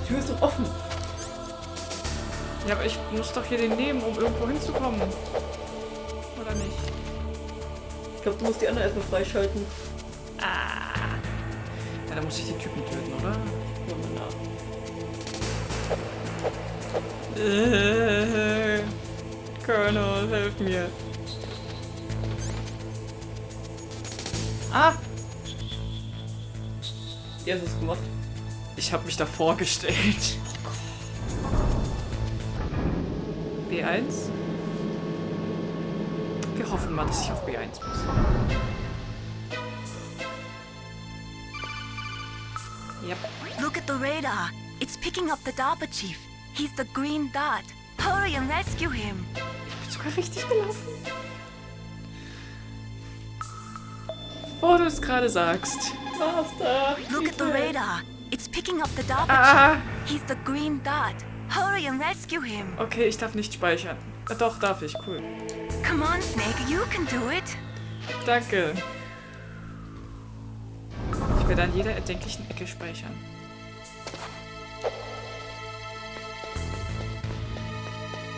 Speaker 3: Die Tür ist doch offen.
Speaker 4: Ja, aber ich muss doch hier den nehmen, um irgendwo hinzukommen. Oder nicht?
Speaker 3: Ich glaube, du musst die anderen erstmal freischalten.
Speaker 4: Ah. Ja, dann muss ich die Typen töten, oder?
Speaker 3: Guck mal nach.
Speaker 4: Colonel, hilf mir. Ah!
Speaker 3: Wie hast du es gemacht?
Speaker 4: Ich habe mich da vorgestellt. B1? Wir hoffen mal, dass ich auf B1 muss. Yep.
Speaker 6: Look at the radar. It's picking up the DARPA chief. He's the green dot. Hurry and rescue him.
Speaker 4: Ich bin sogar richtig gelaufen. Wo du es gerade sagst.
Speaker 3: Master!
Speaker 6: Look at the radar. It's picking up the DARPA
Speaker 4: Ah!
Speaker 6: chief. He's the green dot. Hurry and rescue him.
Speaker 4: Okay, ich darf nicht speichern. Doch, darf ich. Cool.
Speaker 6: Come on, Snake. You can do it.
Speaker 4: Danke. Ich werde an jeder erdenklichen Ecke speichern.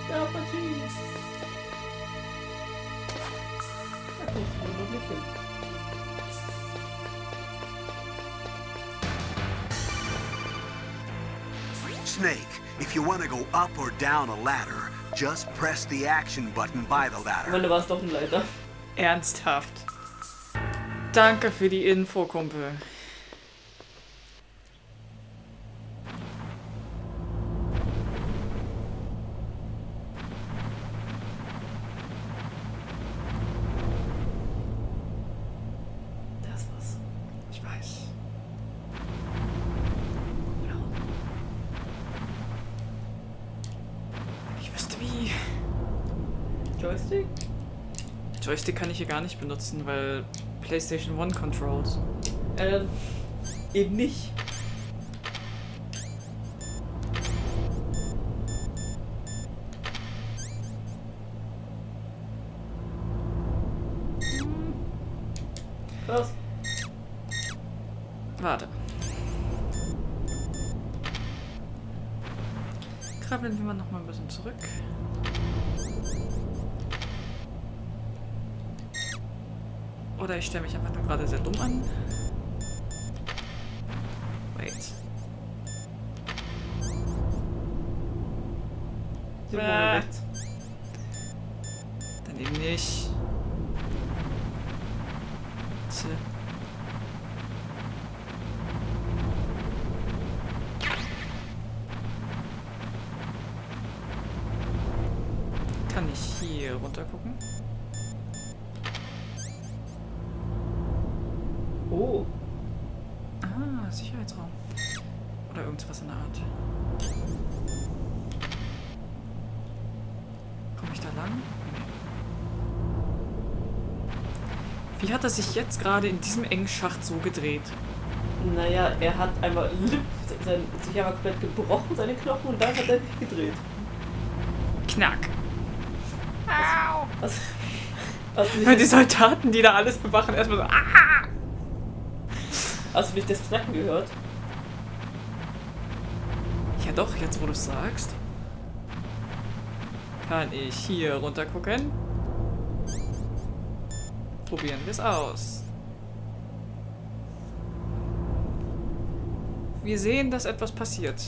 Speaker 3: Ja, Partie. Da kommst du noch nicht hin.
Speaker 1: Snake, if you want to go up or down a ladder, just press the action button by the
Speaker 3: Am
Speaker 1: ladder.
Speaker 3: Ende war es doch ein Leiter.
Speaker 4: Ernsthaft. Danke für die Info, Kumpel.
Speaker 3: Das war's.
Speaker 4: Ich weiß. Ich wüsste wie.
Speaker 3: Joystick?
Speaker 4: Joystick kann ich hier gar nicht benutzen, weil PlayStation 1 Controls.
Speaker 3: Eben nicht. Was?
Speaker 4: Warte. Krabbeln wir mal noch mal ein bisschen zurück. Oder ich stelle mich einfach nur gerade sehr dumm an. Wait.
Speaker 3: Rechts.
Speaker 4: Dann eben nicht. Tja. Kann ich hier runter gucken?
Speaker 3: Oh.
Speaker 4: Ah, Sicherheitsraum. Oder irgendwas in der Art. Komme ich da lang? Nee. Wie hat er sich jetzt gerade in diesem engen Schacht so gedreht?
Speaker 3: Naja, er hat einmal sich einmal komplett gebrochen, seine Knochen, und dann hat er sich gedreht.
Speaker 4: Knack. Au!
Speaker 3: Was
Speaker 4: Die Soldaten, die da alles bewachen, erstmal so. Ah!
Speaker 3: Hast du nicht das Knacken gehört?
Speaker 4: Ja doch, jetzt wo du es sagst. Kann ich hier runter gucken? Probieren wir es aus. Wir sehen, dass etwas passiert.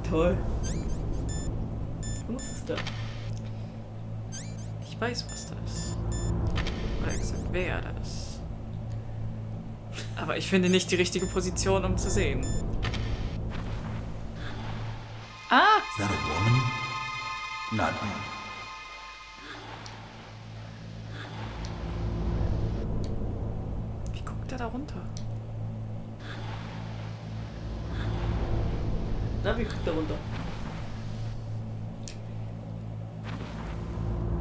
Speaker 3: Toll. Was ist da?
Speaker 4: Ich weiß, was da ist. Oder gesagt, wer da ist. Aber ich finde nicht die richtige Position, um zu sehen. Ah!
Speaker 7: Is that a woman? Not me.
Speaker 4: Wie guckt er da runter?
Speaker 3: Na, wie guckt er runter?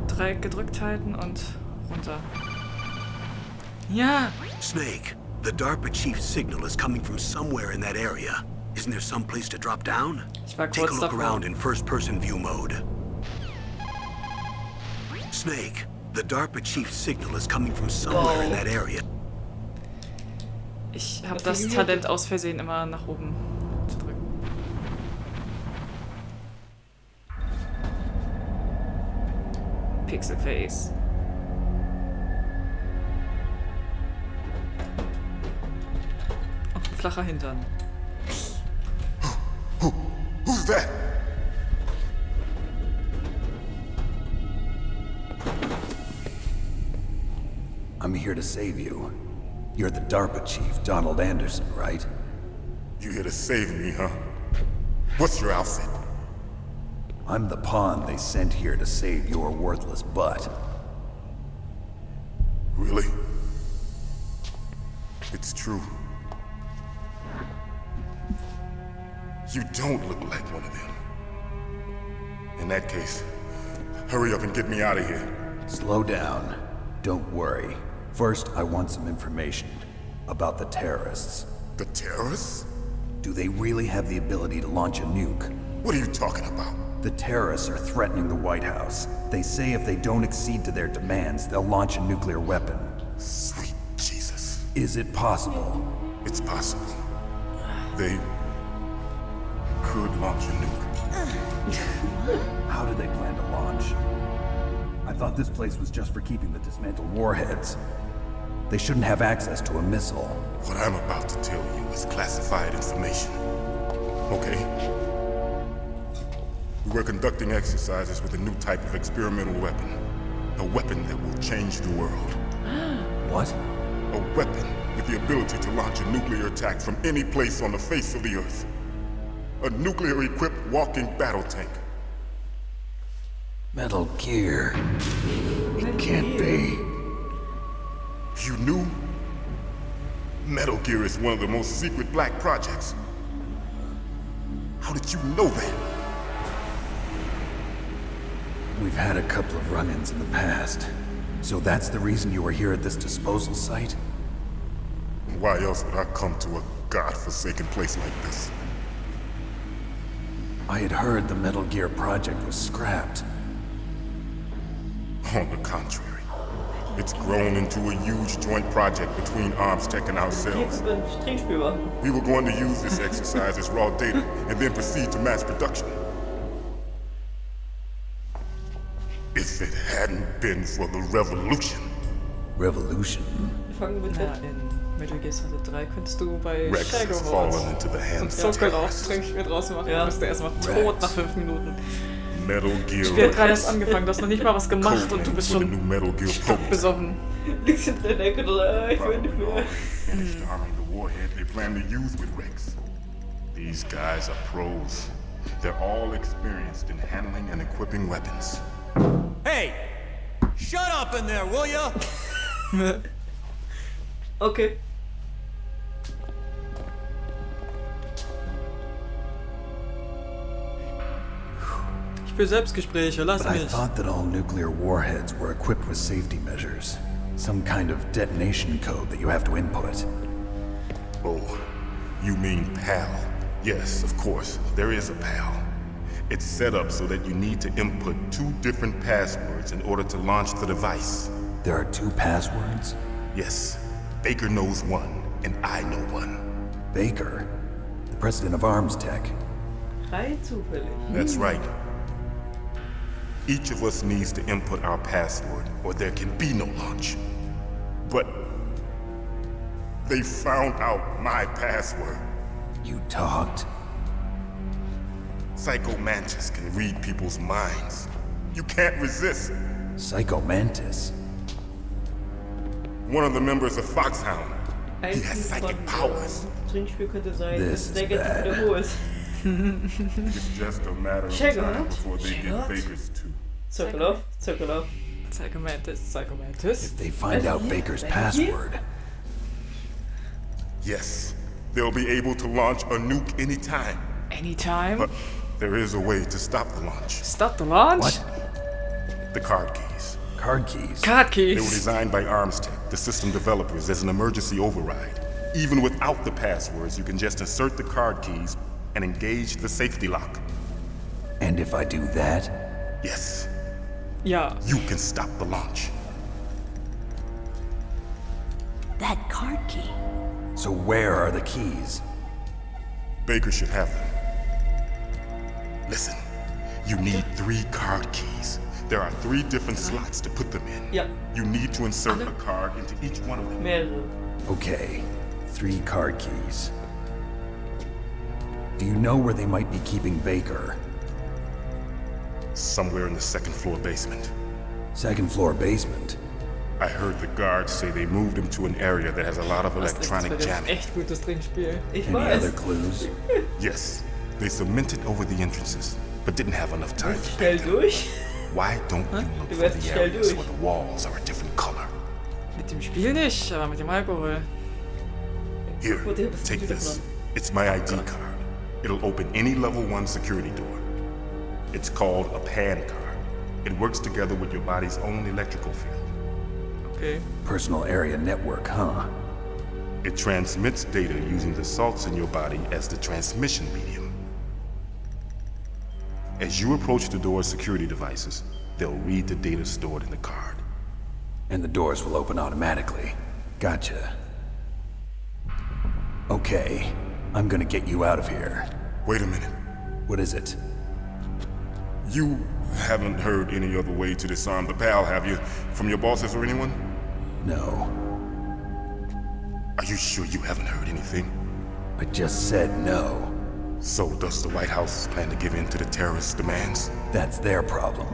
Speaker 4: Dreieck gedrückt halten und runter. Ja!
Speaker 1: Snake, the DARPA chief's signal is coming from somewhere in that area. Isn't there some place to drop down?
Speaker 4: Ich war
Speaker 1: Take a
Speaker 4: kurz
Speaker 1: look
Speaker 4: davor.
Speaker 1: around in first-person view mode. Snake, the DARPA chief's signal is coming from somewhere in that area.
Speaker 4: Ich habe
Speaker 3: Was
Speaker 4: das
Speaker 3: ist
Speaker 4: Talent aus Versehen immer nach oben zu drücken. Pixelface. Und ein flacher Hintern.
Speaker 5: Who's that?
Speaker 7: I'm here to save you. You're the DARPA chief, Donald Anderson, right?
Speaker 5: You here to save me, huh? What's your outfit?
Speaker 7: I'm the pawn they sent here to save your worthless butt.
Speaker 5: Really? It's true. You don't look like one of them. In that case, hurry up and get me out of here.
Speaker 7: Slow down. Don't worry. First, I want some information about the terrorists.
Speaker 5: The terrorists?
Speaker 7: Do they really have the ability to launch a nuke?
Speaker 5: What are you talking about?
Speaker 7: The terrorists are threatening the White House. They say if they don't accede to their demands, they'll launch a nuclear weapon.
Speaker 5: Sweet Jesus.
Speaker 7: Is it possible?
Speaker 5: It's possible. They could launch a nuke.
Speaker 7: How do they plan to launch? I thought this place was just for keeping the dismantled warheads. They shouldn't have access to a missile.
Speaker 5: What I'm about to tell you is classified information. Okay? We were conducting exercises with a new type of experimental weapon. A weapon that will change the world.
Speaker 7: What?
Speaker 5: A weapon with the ability to launch a nuclear attack from any place on the face of the Earth. A nuclear-equipped walking battle tank.
Speaker 7: Metal Gear. It can't be.
Speaker 5: You knew? Metal Gear is one of the most secret black projects. How did you know that?
Speaker 7: We've had a couple of run-ins in the past. So that's the reason you were here at this disposal site?
Speaker 5: Why else would I come to a god-forsaken place like this?
Speaker 7: I had heard the Metal Gear project was scrapped.
Speaker 5: On the contrary,
Speaker 9: It's grown into a huge joint project between Armstech and ourselves.
Speaker 3: Hier beim Trinkspiel machen.
Speaker 9: We were going to use this exercise as raw data and then proceed to mass production. If it hadn't been for the revolution.
Speaker 7: Revolution?
Speaker 3: Wir fangen mit
Speaker 4: Na, in Metal Gear Solid 3 könntest du bei
Speaker 9: Rex has fallen into the
Speaker 4: und
Speaker 9: hands of
Speaker 4: Zucker auch
Speaker 9: terrorists.
Speaker 4: Trinkspiel draußen machen.
Speaker 3: Ja.
Speaker 4: Du bist ja erstmal tot nach 5 Minuten.
Speaker 9: Metal Gear
Speaker 4: Ich bin gerade erst angefangen, du hast noch nicht mal was gemacht und du bist
Speaker 9: for the new
Speaker 4: schon
Speaker 9: Metal Gear program.
Speaker 4: besoffen.
Speaker 3: Liegst in der Ecke, ich will nicht mehr.
Speaker 9: Finished arming the warhead they plan to use with Rex. These guys are pros. They're all experienced in handling and equipping weapons.
Speaker 10: Hey! Shut up in there, will ya?
Speaker 3: Okay.
Speaker 10: Ich will Selbstgespräche, lass
Speaker 7: But I
Speaker 10: mich.
Speaker 7: thought that all nuclear warheads were equipped with safety measures. Some kind of detonation code that you have to input.
Speaker 9: Oh, you mean PAL? Yes, of course, there is a PAL. It's set up so that you need to input 2 different passwords in order to launch the device.
Speaker 7: There are 2 passwords?
Speaker 9: Yes, Baker knows one, and I know one.
Speaker 7: Baker, the president of Armstech.
Speaker 3: Rein zufällig.
Speaker 9: That's right. Each of us needs to input our password, or there can be no launch. But they found out my password.
Speaker 7: You talked?
Speaker 9: Psycho Mantis can read people's minds. You can't resist.
Speaker 7: Psycho Mantis?
Speaker 9: One of the members of Foxhound.
Speaker 3: Ein
Speaker 9: He has
Speaker 3: Typ
Speaker 9: psychic
Speaker 3: von
Speaker 9: powers.
Speaker 3: Trinkspiel könnte sein,
Speaker 7: This
Speaker 3: dass der
Speaker 7: is
Speaker 3: Geld
Speaker 7: bad.
Speaker 3: wieder hoch ist.
Speaker 9: It's just a matter of
Speaker 3: Schaut.
Speaker 9: time before they get
Speaker 3: Schaut.
Speaker 9: Baker's too.
Speaker 3: Zirkel auf.
Speaker 4: Psychomantis.
Speaker 7: If they find out Baker's password,
Speaker 9: Yes, they'll be able to launch a nuke anytime.
Speaker 4: Anytime.
Speaker 9: But there is a way to stop the launch.
Speaker 4: Start the launch.
Speaker 7: what?
Speaker 9: The card keys.
Speaker 7: Card keys?
Speaker 4: Card
Speaker 9: They were
Speaker 4: keys.
Speaker 9: designed by Armstech, the system developers, as an emergency override. Even without the passwords, you can just insert the card keys and engage the safety lock.
Speaker 7: And if I do that,
Speaker 9: Yes,
Speaker 4: Ja.
Speaker 9: you can stop the launch.
Speaker 6: That card key.
Speaker 7: so where are the keys?
Speaker 9: Baker should have them. Listen, you need 3 card keys. There are 3 different slots to put them in.
Speaker 3: Ja,
Speaker 9: You need to insert a card into each one of them.
Speaker 3: mehrere.
Speaker 7: Okay, 3 card keys. Do you know where they might be keeping Baker?
Speaker 9: Somewhere in the 2nd floor basement.
Speaker 7: 2nd floor basement?
Speaker 9: I heard the guards say they moved him to an area that has a lot of
Speaker 4: Das
Speaker 9: electronic
Speaker 4: wird jetzt
Speaker 9: jamming.
Speaker 4: echt gutes Trinkspiel.
Speaker 3: Ich
Speaker 7: Any
Speaker 3: weiß.
Speaker 7: other clues?
Speaker 9: Yes, they cemented over the entrances, but didn't have enough time to
Speaker 3: Schnell
Speaker 9: paint them.
Speaker 3: durch.
Speaker 9: Why don't you look
Speaker 3: Du
Speaker 9: for
Speaker 3: wirst
Speaker 9: the
Speaker 3: schnell
Speaker 9: areas
Speaker 3: durch.
Speaker 9: where the walls are a different color?
Speaker 4: Mit dem Spiel nicht, aber mit dem Alkohol.
Speaker 9: Here,
Speaker 3: What the hell is
Speaker 9: take
Speaker 3: the
Speaker 9: this.
Speaker 3: plan?
Speaker 9: It's my ID card. It'll open any level 1 security door. It's called a PAN card. It works together with your body's own electrical field.
Speaker 4: Okay.
Speaker 7: Personal area network, huh?
Speaker 9: It transmits data using the salts in your body as the transmission medium. As you approach the door's security devices, they'll read the data stored in the card.
Speaker 7: And the doors will open automatically. Gotcha. Okay, I'm gonna get you out of here.
Speaker 9: Wait a minute.
Speaker 7: What is it?
Speaker 9: You haven't heard any other way to disarm the PAL, have you? From your bosses or anyone?
Speaker 7: No,
Speaker 9: Are you sure you haven't heard anything?
Speaker 7: I just said no.
Speaker 9: So does the White House plan to give in to the terrorists' demands?
Speaker 7: That's their problem.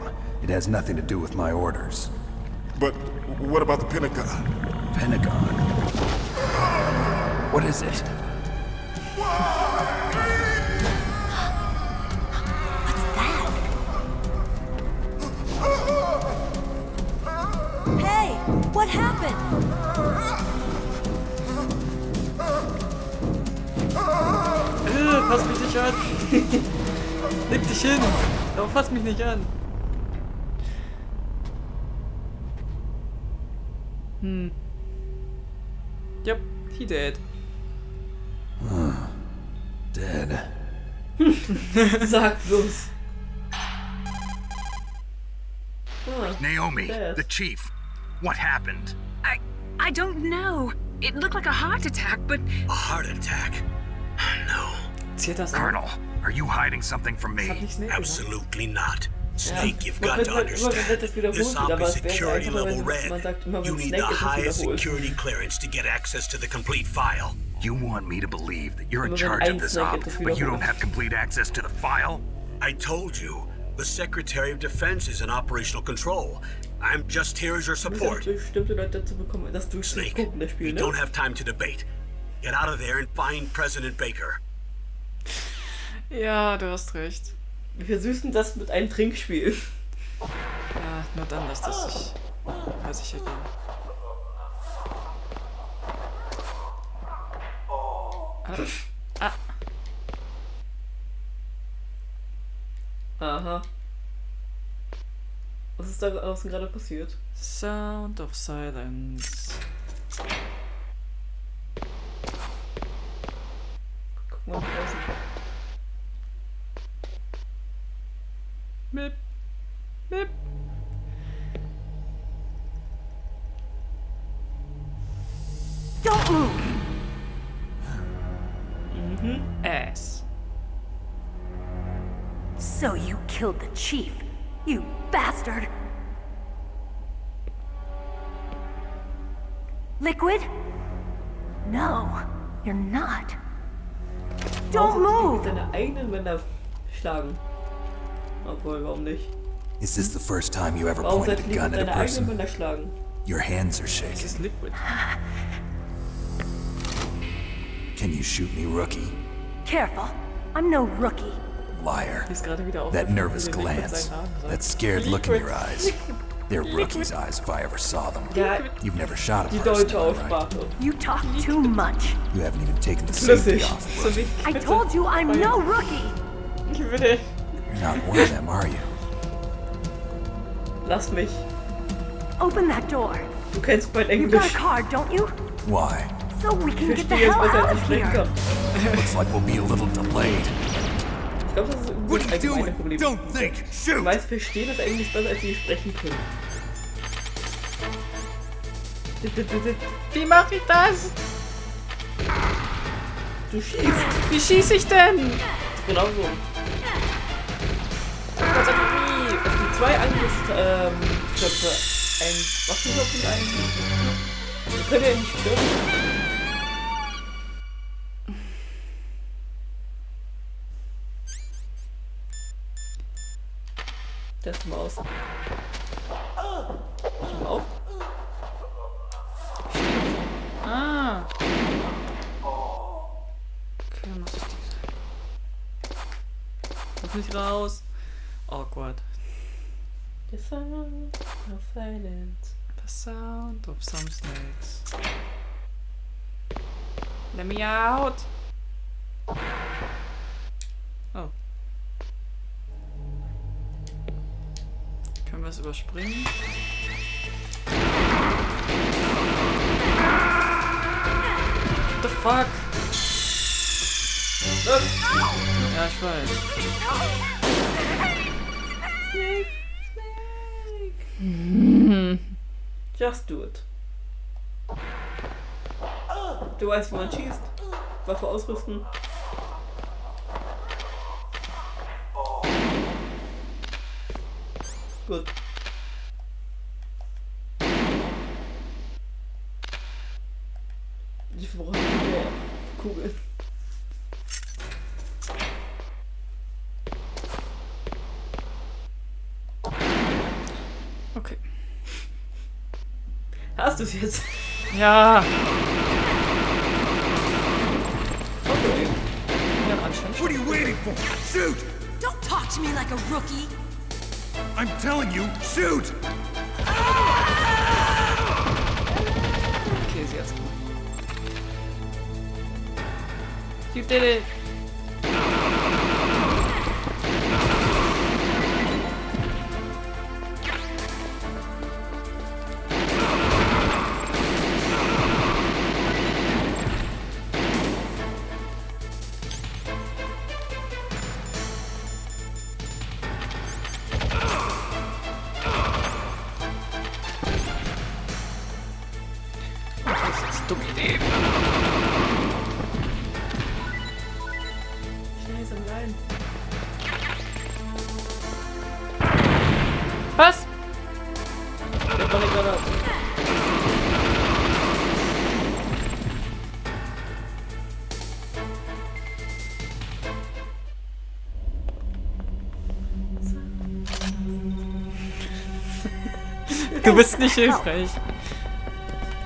Speaker 7: It has nothing to do with my orders.
Speaker 9: But what about the Pentagon?
Speaker 7: Pentagon? What is it?
Speaker 6: Hey, what happened?
Speaker 4: Fass mich nicht an. Leg dich hin. Aber fass mich nicht an. Yep, he dead.
Speaker 7: Dead.
Speaker 3: Sag bloß. Ah,
Speaker 2: Naomi,
Speaker 3: Yes.
Speaker 2: the chief. What happened?
Speaker 6: I don't know. It looked like a heart attack, but...
Speaker 1: A heart attack? No.
Speaker 4: Zählt das an?
Speaker 2: Colonel, are you hiding something from
Speaker 4: Das hat
Speaker 2: me?
Speaker 4: nicht Snake gesagt.
Speaker 1: Absolutely not. Snake, you've
Speaker 3: Man
Speaker 1: got
Speaker 3: könnte
Speaker 1: to
Speaker 3: halt immer
Speaker 1: understand.
Speaker 3: das wiederholen
Speaker 1: This
Speaker 3: wieder,
Speaker 1: op
Speaker 3: aber
Speaker 1: is
Speaker 3: es wäre
Speaker 1: security
Speaker 3: einfacher,
Speaker 1: level
Speaker 3: wenn
Speaker 1: red.
Speaker 3: man sagt immer,
Speaker 1: You
Speaker 3: wenn
Speaker 1: need
Speaker 3: Snake
Speaker 1: the
Speaker 3: etwas
Speaker 1: highest
Speaker 3: wiederholt.
Speaker 1: security clearance to get access to the complete file.
Speaker 2: You want me to believe that you're in
Speaker 3: Immer wenn
Speaker 2: charge of
Speaker 3: ein
Speaker 2: this
Speaker 3: Snake
Speaker 2: op,
Speaker 3: etwas
Speaker 2: but you don't
Speaker 3: wiederholt.
Speaker 2: have complete access to the file?
Speaker 1: I told you, the Secretary of Defense is in operational control. I'm just here as your support.
Speaker 3: Bestimmte Leute dazu bekommen, das
Speaker 1: Snake,
Speaker 3: durchzugucken, das Spiel,
Speaker 1: we
Speaker 3: ne?
Speaker 1: don't have time to debate. Get out of there and find President Baker.
Speaker 4: Ja, du hast recht.
Speaker 3: Wir versüßen das mit einem Trinkspiel.
Speaker 4: Ja, nur dann lässt das sich ergehen.
Speaker 3: Aha. Was ist da außen gerade passiert?
Speaker 4: Sound of Silence.
Speaker 3: Guck mal nach draußen.
Speaker 4: Mip. Mip.
Speaker 6: Don't move!
Speaker 4: Ass.
Speaker 6: So you killed the chief, you bastard! Liquid? No, you're not. Don't move!
Speaker 3: Seine eigenen Männer schlagen. Obwohl, warum nicht?
Speaker 7: Is this the first time you ever
Speaker 3: Warum
Speaker 7: pointed
Speaker 3: sollte
Speaker 7: a gun
Speaker 3: Liquid
Speaker 7: at a
Speaker 3: seine eigenen
Speaker 7: person?
Speaker 3: Männer schlagen?
Speaker 7: Your hands are
Speaker 4: Das
Speaker 7: shaking.
Speaker 4: ist Liquid.
Speaker 7: Can you shoot me, rookie?
Speaker 6: Careful, I'm no rookie.
Speaker 7: Liar.
Speaker 4: Die ist gerade wieder auf.
Speaker 7: That nervous glance, that scared look in your eyes. They're rookie's eyes if I ever saw them.
Speaker 3: Ja,
Speaker 7: You've never shot a
Speaker 3: die
Speaker 7: person,
Speaker 3: deutsche
Speaker 7: am I right?
Speaker 3: Aussprache.
Speaker 6: You talk too much.
Speaker 7: You haven't even taken the safety
Speaker 3: Flüssig.
Speaker 7: off.
Speaker 4: So nicht.
Speaker 6: I told you I'm no rookie!
Speaker 4: Ich würde.
Speaker 7: You're not one of them, are you?
Speaker 3: Lass mich.
Speaker 6: Open that door.
Speaker 3: Du kennst mein
Speaker 6: You got a
Speaker 3: Englisch.
Speaker 6: card, don't you?
Speaker 7: Why?
Speaker 6: So we can
Speaker 3: Ich
Speaker 6: get the
Speaker 3: verstehe jetzt
Speaker 6: hell
Speaker 3: besser,
Speaker 6: out
Speaker 3: als ich
Speaker 6: of
Speaker 3: sprechen
Speaker 6: here.
Speaker 3: kann.
Speaker 7: Looks like we'll be a little delayed.
Speaker 3: Ich glaube, das ist ein
Speaker 10: What are you
Speaker 3: allgemeines
Speaker 10: doing?
Speaker 3: Problem.
Speaker 10: Don't think.
Speaker 3: Die
Speaker 10: Shoot!
Speaker 3: meisten verstehen das Englisch besser, als sie sprechen können.
Speaker 4: Wie mache ich das?
Speaker 3: Du schießt.
Speaker 4: Wie schieße ich denn?
Speaker 3: Genau so. Es gibt zwei Angriffsköpfe. Ein Waffenkopf und ein... Wir können ja nicht stören. Test mal aus. Schau mal auf.
Speaker 4: Ah. Okay, muss ich die. Lass mich raus. Awkward.
Speaker 3: The sound of silence.
Speaker 4: The sound of some snakes. Let me out. Oh. Können wir es überspringen? What the fuck? Ja, ich weiß.
Speaker 3: Just do it. Du weißt, wie man schießt. Waffe ausrüsten. Gut. Ich brauche mehr Kugeln.
Speaker 4: Okay.
Speaker 3: Hast du es jetzt?
Speaker 4: Ja.
Speaker 3: Okay.
Speaker 4: Ja, anscheinend.
Speaker 10: What are you waiting for? Shoot!
Speaker 6: Don't talk to me like a rookie!
Speaker 10: I'm telling you, shoot!
Speaker 4: Okay, sie hat's gut. You did it. ist jetzt eine dumme Idee.
Speaker 3: Scheiße, nein.
Speaker 4: Was?
Speaker 3: Der war nicht Granate.
Speaker 4: Du bist nicht hilfreich.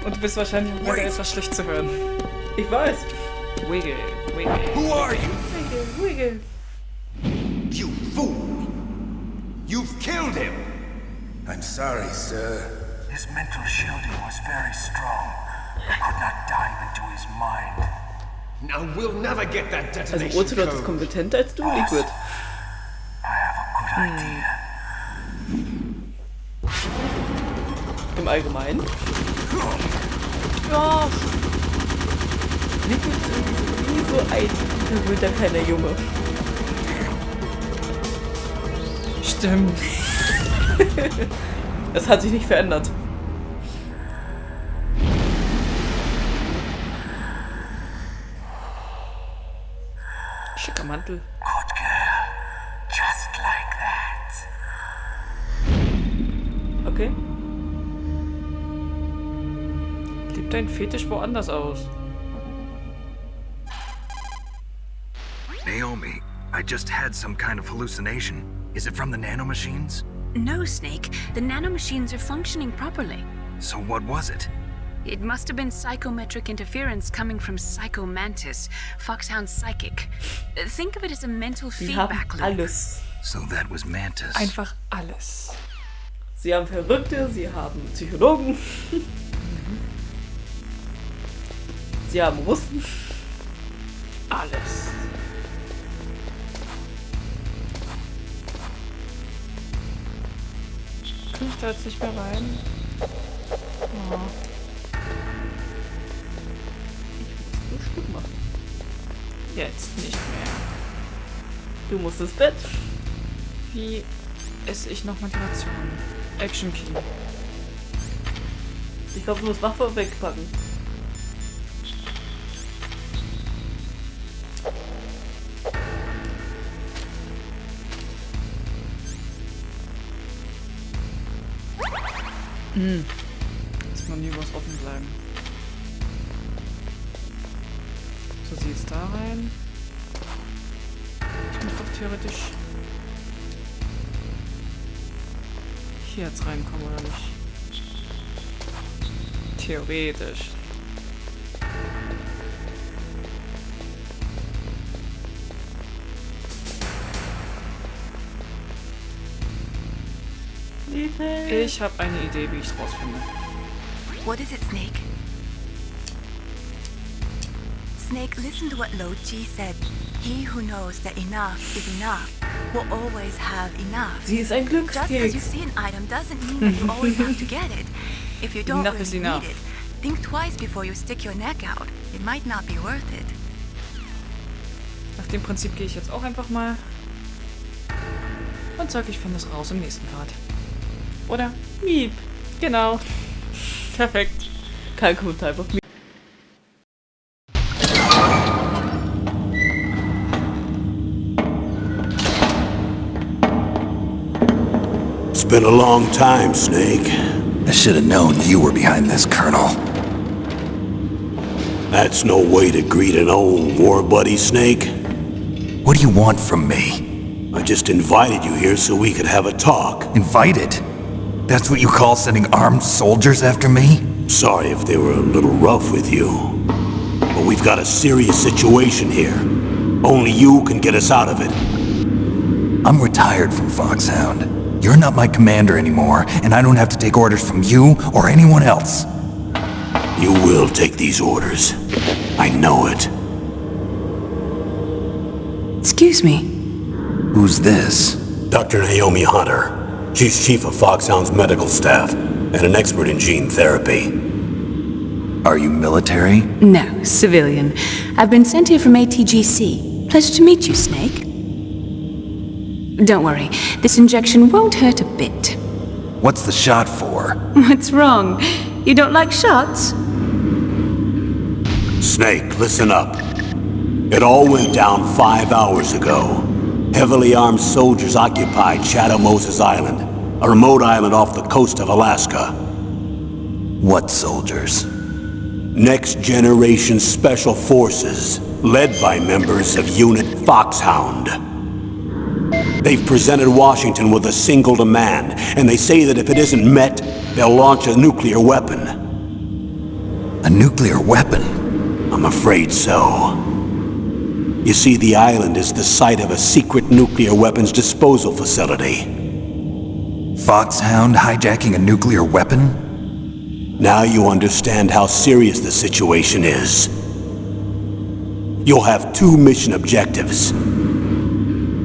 Speaker 4: Und du bist wahrscheinlich auch gerade etwas schlecht zu hören.
Speaker 3: Ich weiß.
Speaker 4: Wiggle, wiggle.
Speaker 10: Who are you?
Speaker 3: Wiggle.
Speaker 10: You fool! You've killed him!
Speaker 11: I'm sorry, sir.
Speaker 12: His mental shielding was very strong. I could not dive into his mind.
Speaker 10: Now we'll never get that
Speaker 3: Also
Speaker 10: detonation
Speaker 3: Ocelot ist
Speaker 10: code.
Speaker 3: kompetenter als du, Liquid.
Speaker 12: I have a good idea.
Speaker 3: Im Allgemeinen. Ja. Liquid ist irgendwie so ein verwöhnter kleiner Junge.
Speaker 4: Stimmt.
Speaker 3: Das hat sich nicht verändert.
Speaker 4: Schicker Mantel.
Speaker 12: Good girl. Just like that.
Speaker 3: Okay.
Speaker 4: Lebt dein Fetisch woanders aus?
Speaker 2: Naomi, I just had some kind of hallucination. Is it from the nanomachines?
Speaker 8: No, Snake. The nanomachines are functioning properly.
Speaker 2: So what was it?
Speaker 8: It must have been psychometric interference coming from Psycho Mantis, Foxhound's psychic. Think of it as a mental
Speaker 3: Die haben
Speaker 8: feedback loop.
Speaker 3: alles.
Speaker 2: So that was Mantis.
Speaker 4: Einfach alles.
Speaker 3: Sie haben Verrückte, sie haben Psychologen. Sie haben Russen.
Speaker 4: Alles. Kann ich da jetzt nicht mehr rein? Oh.
Speaker 3: Ich muss Stück machen.
Speaker 4: Jetzt nicht mehr.
Speaker 3: Du musst ins Bett.
Speaker 4: Wie esse ich noch Motivation? Action Key.
Speaker 3: Ich glaube, du musst Waffe wegpacken.
Speaker 4: Jetzt mal nie was offen bleiben. So, sie ist da rein. Ich muss doch theoretisch hier jetzt reinkommen, oder nicht? Theoretisch. Ich habe eine Idee, wie ich es rausfinde.
Speaker 6: What is it, Snake? Snake, listen to what Lochi said. He who knows that enough is enough will always have enough.
Speaker 3: Sie ist ein
Speaker 6: Just because you
Speaker 3: Glückskeks.
Speaker 6: see an item doesn't mean that you always have to get it. If you don't
Speaker 4: Enough is
Speaker 6: really
Speaker 4: enough.
Speaker 6: need it, think twice before you stick your neck out. It might not be worth it.
Speaker 4: Nach dem Prinzip gehe ich jetzt auch einfach mal und sage, ich finde es raus im nächsten Part. Oder?
Speaker 3: Miep.
Speaker 4: Genau. Perfekt.
Speaker 3: Kein Kommentar, einfach Miep.
Speaker 1: It's been a long time, Snake.
Speaker 11: I should have known you were behind this, Colonel.
Speaker 1: That's no way to greet an old war buddy, Snake.
Speaker 11: What do you want from me?
Speaker 1: I just invited you here so we could have a talk.
Speaker 11: Invited? That's what you call sending armed soldiers after me?
Speaker 1: Sorry if they were a little rough with you. But we've got a serious situation here. Only you can get us out of it.
Speaker 11: I'm retired from Foxhound. You're not my commander anymore, and I don't have to take orders from you or anyone else.
Speaker 1: You will take these orders. I know it.
Speaker 8: Excuse me.
Speaker 11: Who's this?
Speaker 1: Dr. Naomi Hunter. She's chief of Foxhound's medical staff and an expert in gene therapy.
Speaker 11: Are you military?
Speaker 8: No, civilian. I've been sent here from ATGC. Pleasure to meet you, Snake. Don't worry, this injection won't hurt a bit.
Speaker 11: What's the shot for?
Speaker 8: What's wrong? You don't like shots?
Speaker 1: Snake, listen up. It all went down 5 hours ago. Heavily armed soldiers occupied Shadow Moses Island, a remote island off the coast of Alaska.
Speaker 11: What soldiers?
Speaker 1: Next Generation Special Forces, led by members of Unit Foxhound. They've presented Washington with a single demand, and they say that if it isn't met, they'll launch a nuclear weapon.
Speaker 11: A nuclear weapon?
Speaker 1: I'm afraid so. You see, the island is the site of a secret nuclear weapons disposal facility.
Speaker 11: Foxhound hijacking a nuclear weapon?
Speaker 1: Now you understand how serious the situation is. You'll have 2 mission objectives.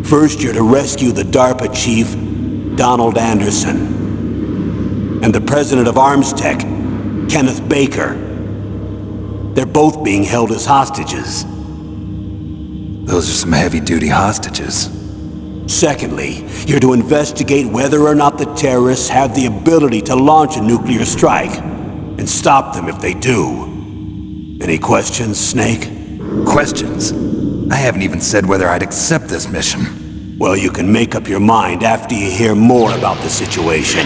Speaker 1: First, you're to rescue the DARPA chief, Donald Anderson, and the president of Arms Tech, Kenneth Baker. They're both being held as hostages.
Speaker 11: Those are some heavy-duty hostages.
Speaker 1: Secondly, you're to investigate whether or not the terrorists have the ability to launch a nuclear strike, and stop them if they do. Any questions, Snake?
Speaker 11: Questions? I haven't even said whether I'd accept this mission.
Speaker 1: Well, you can make up your mind after you hear more about the situation.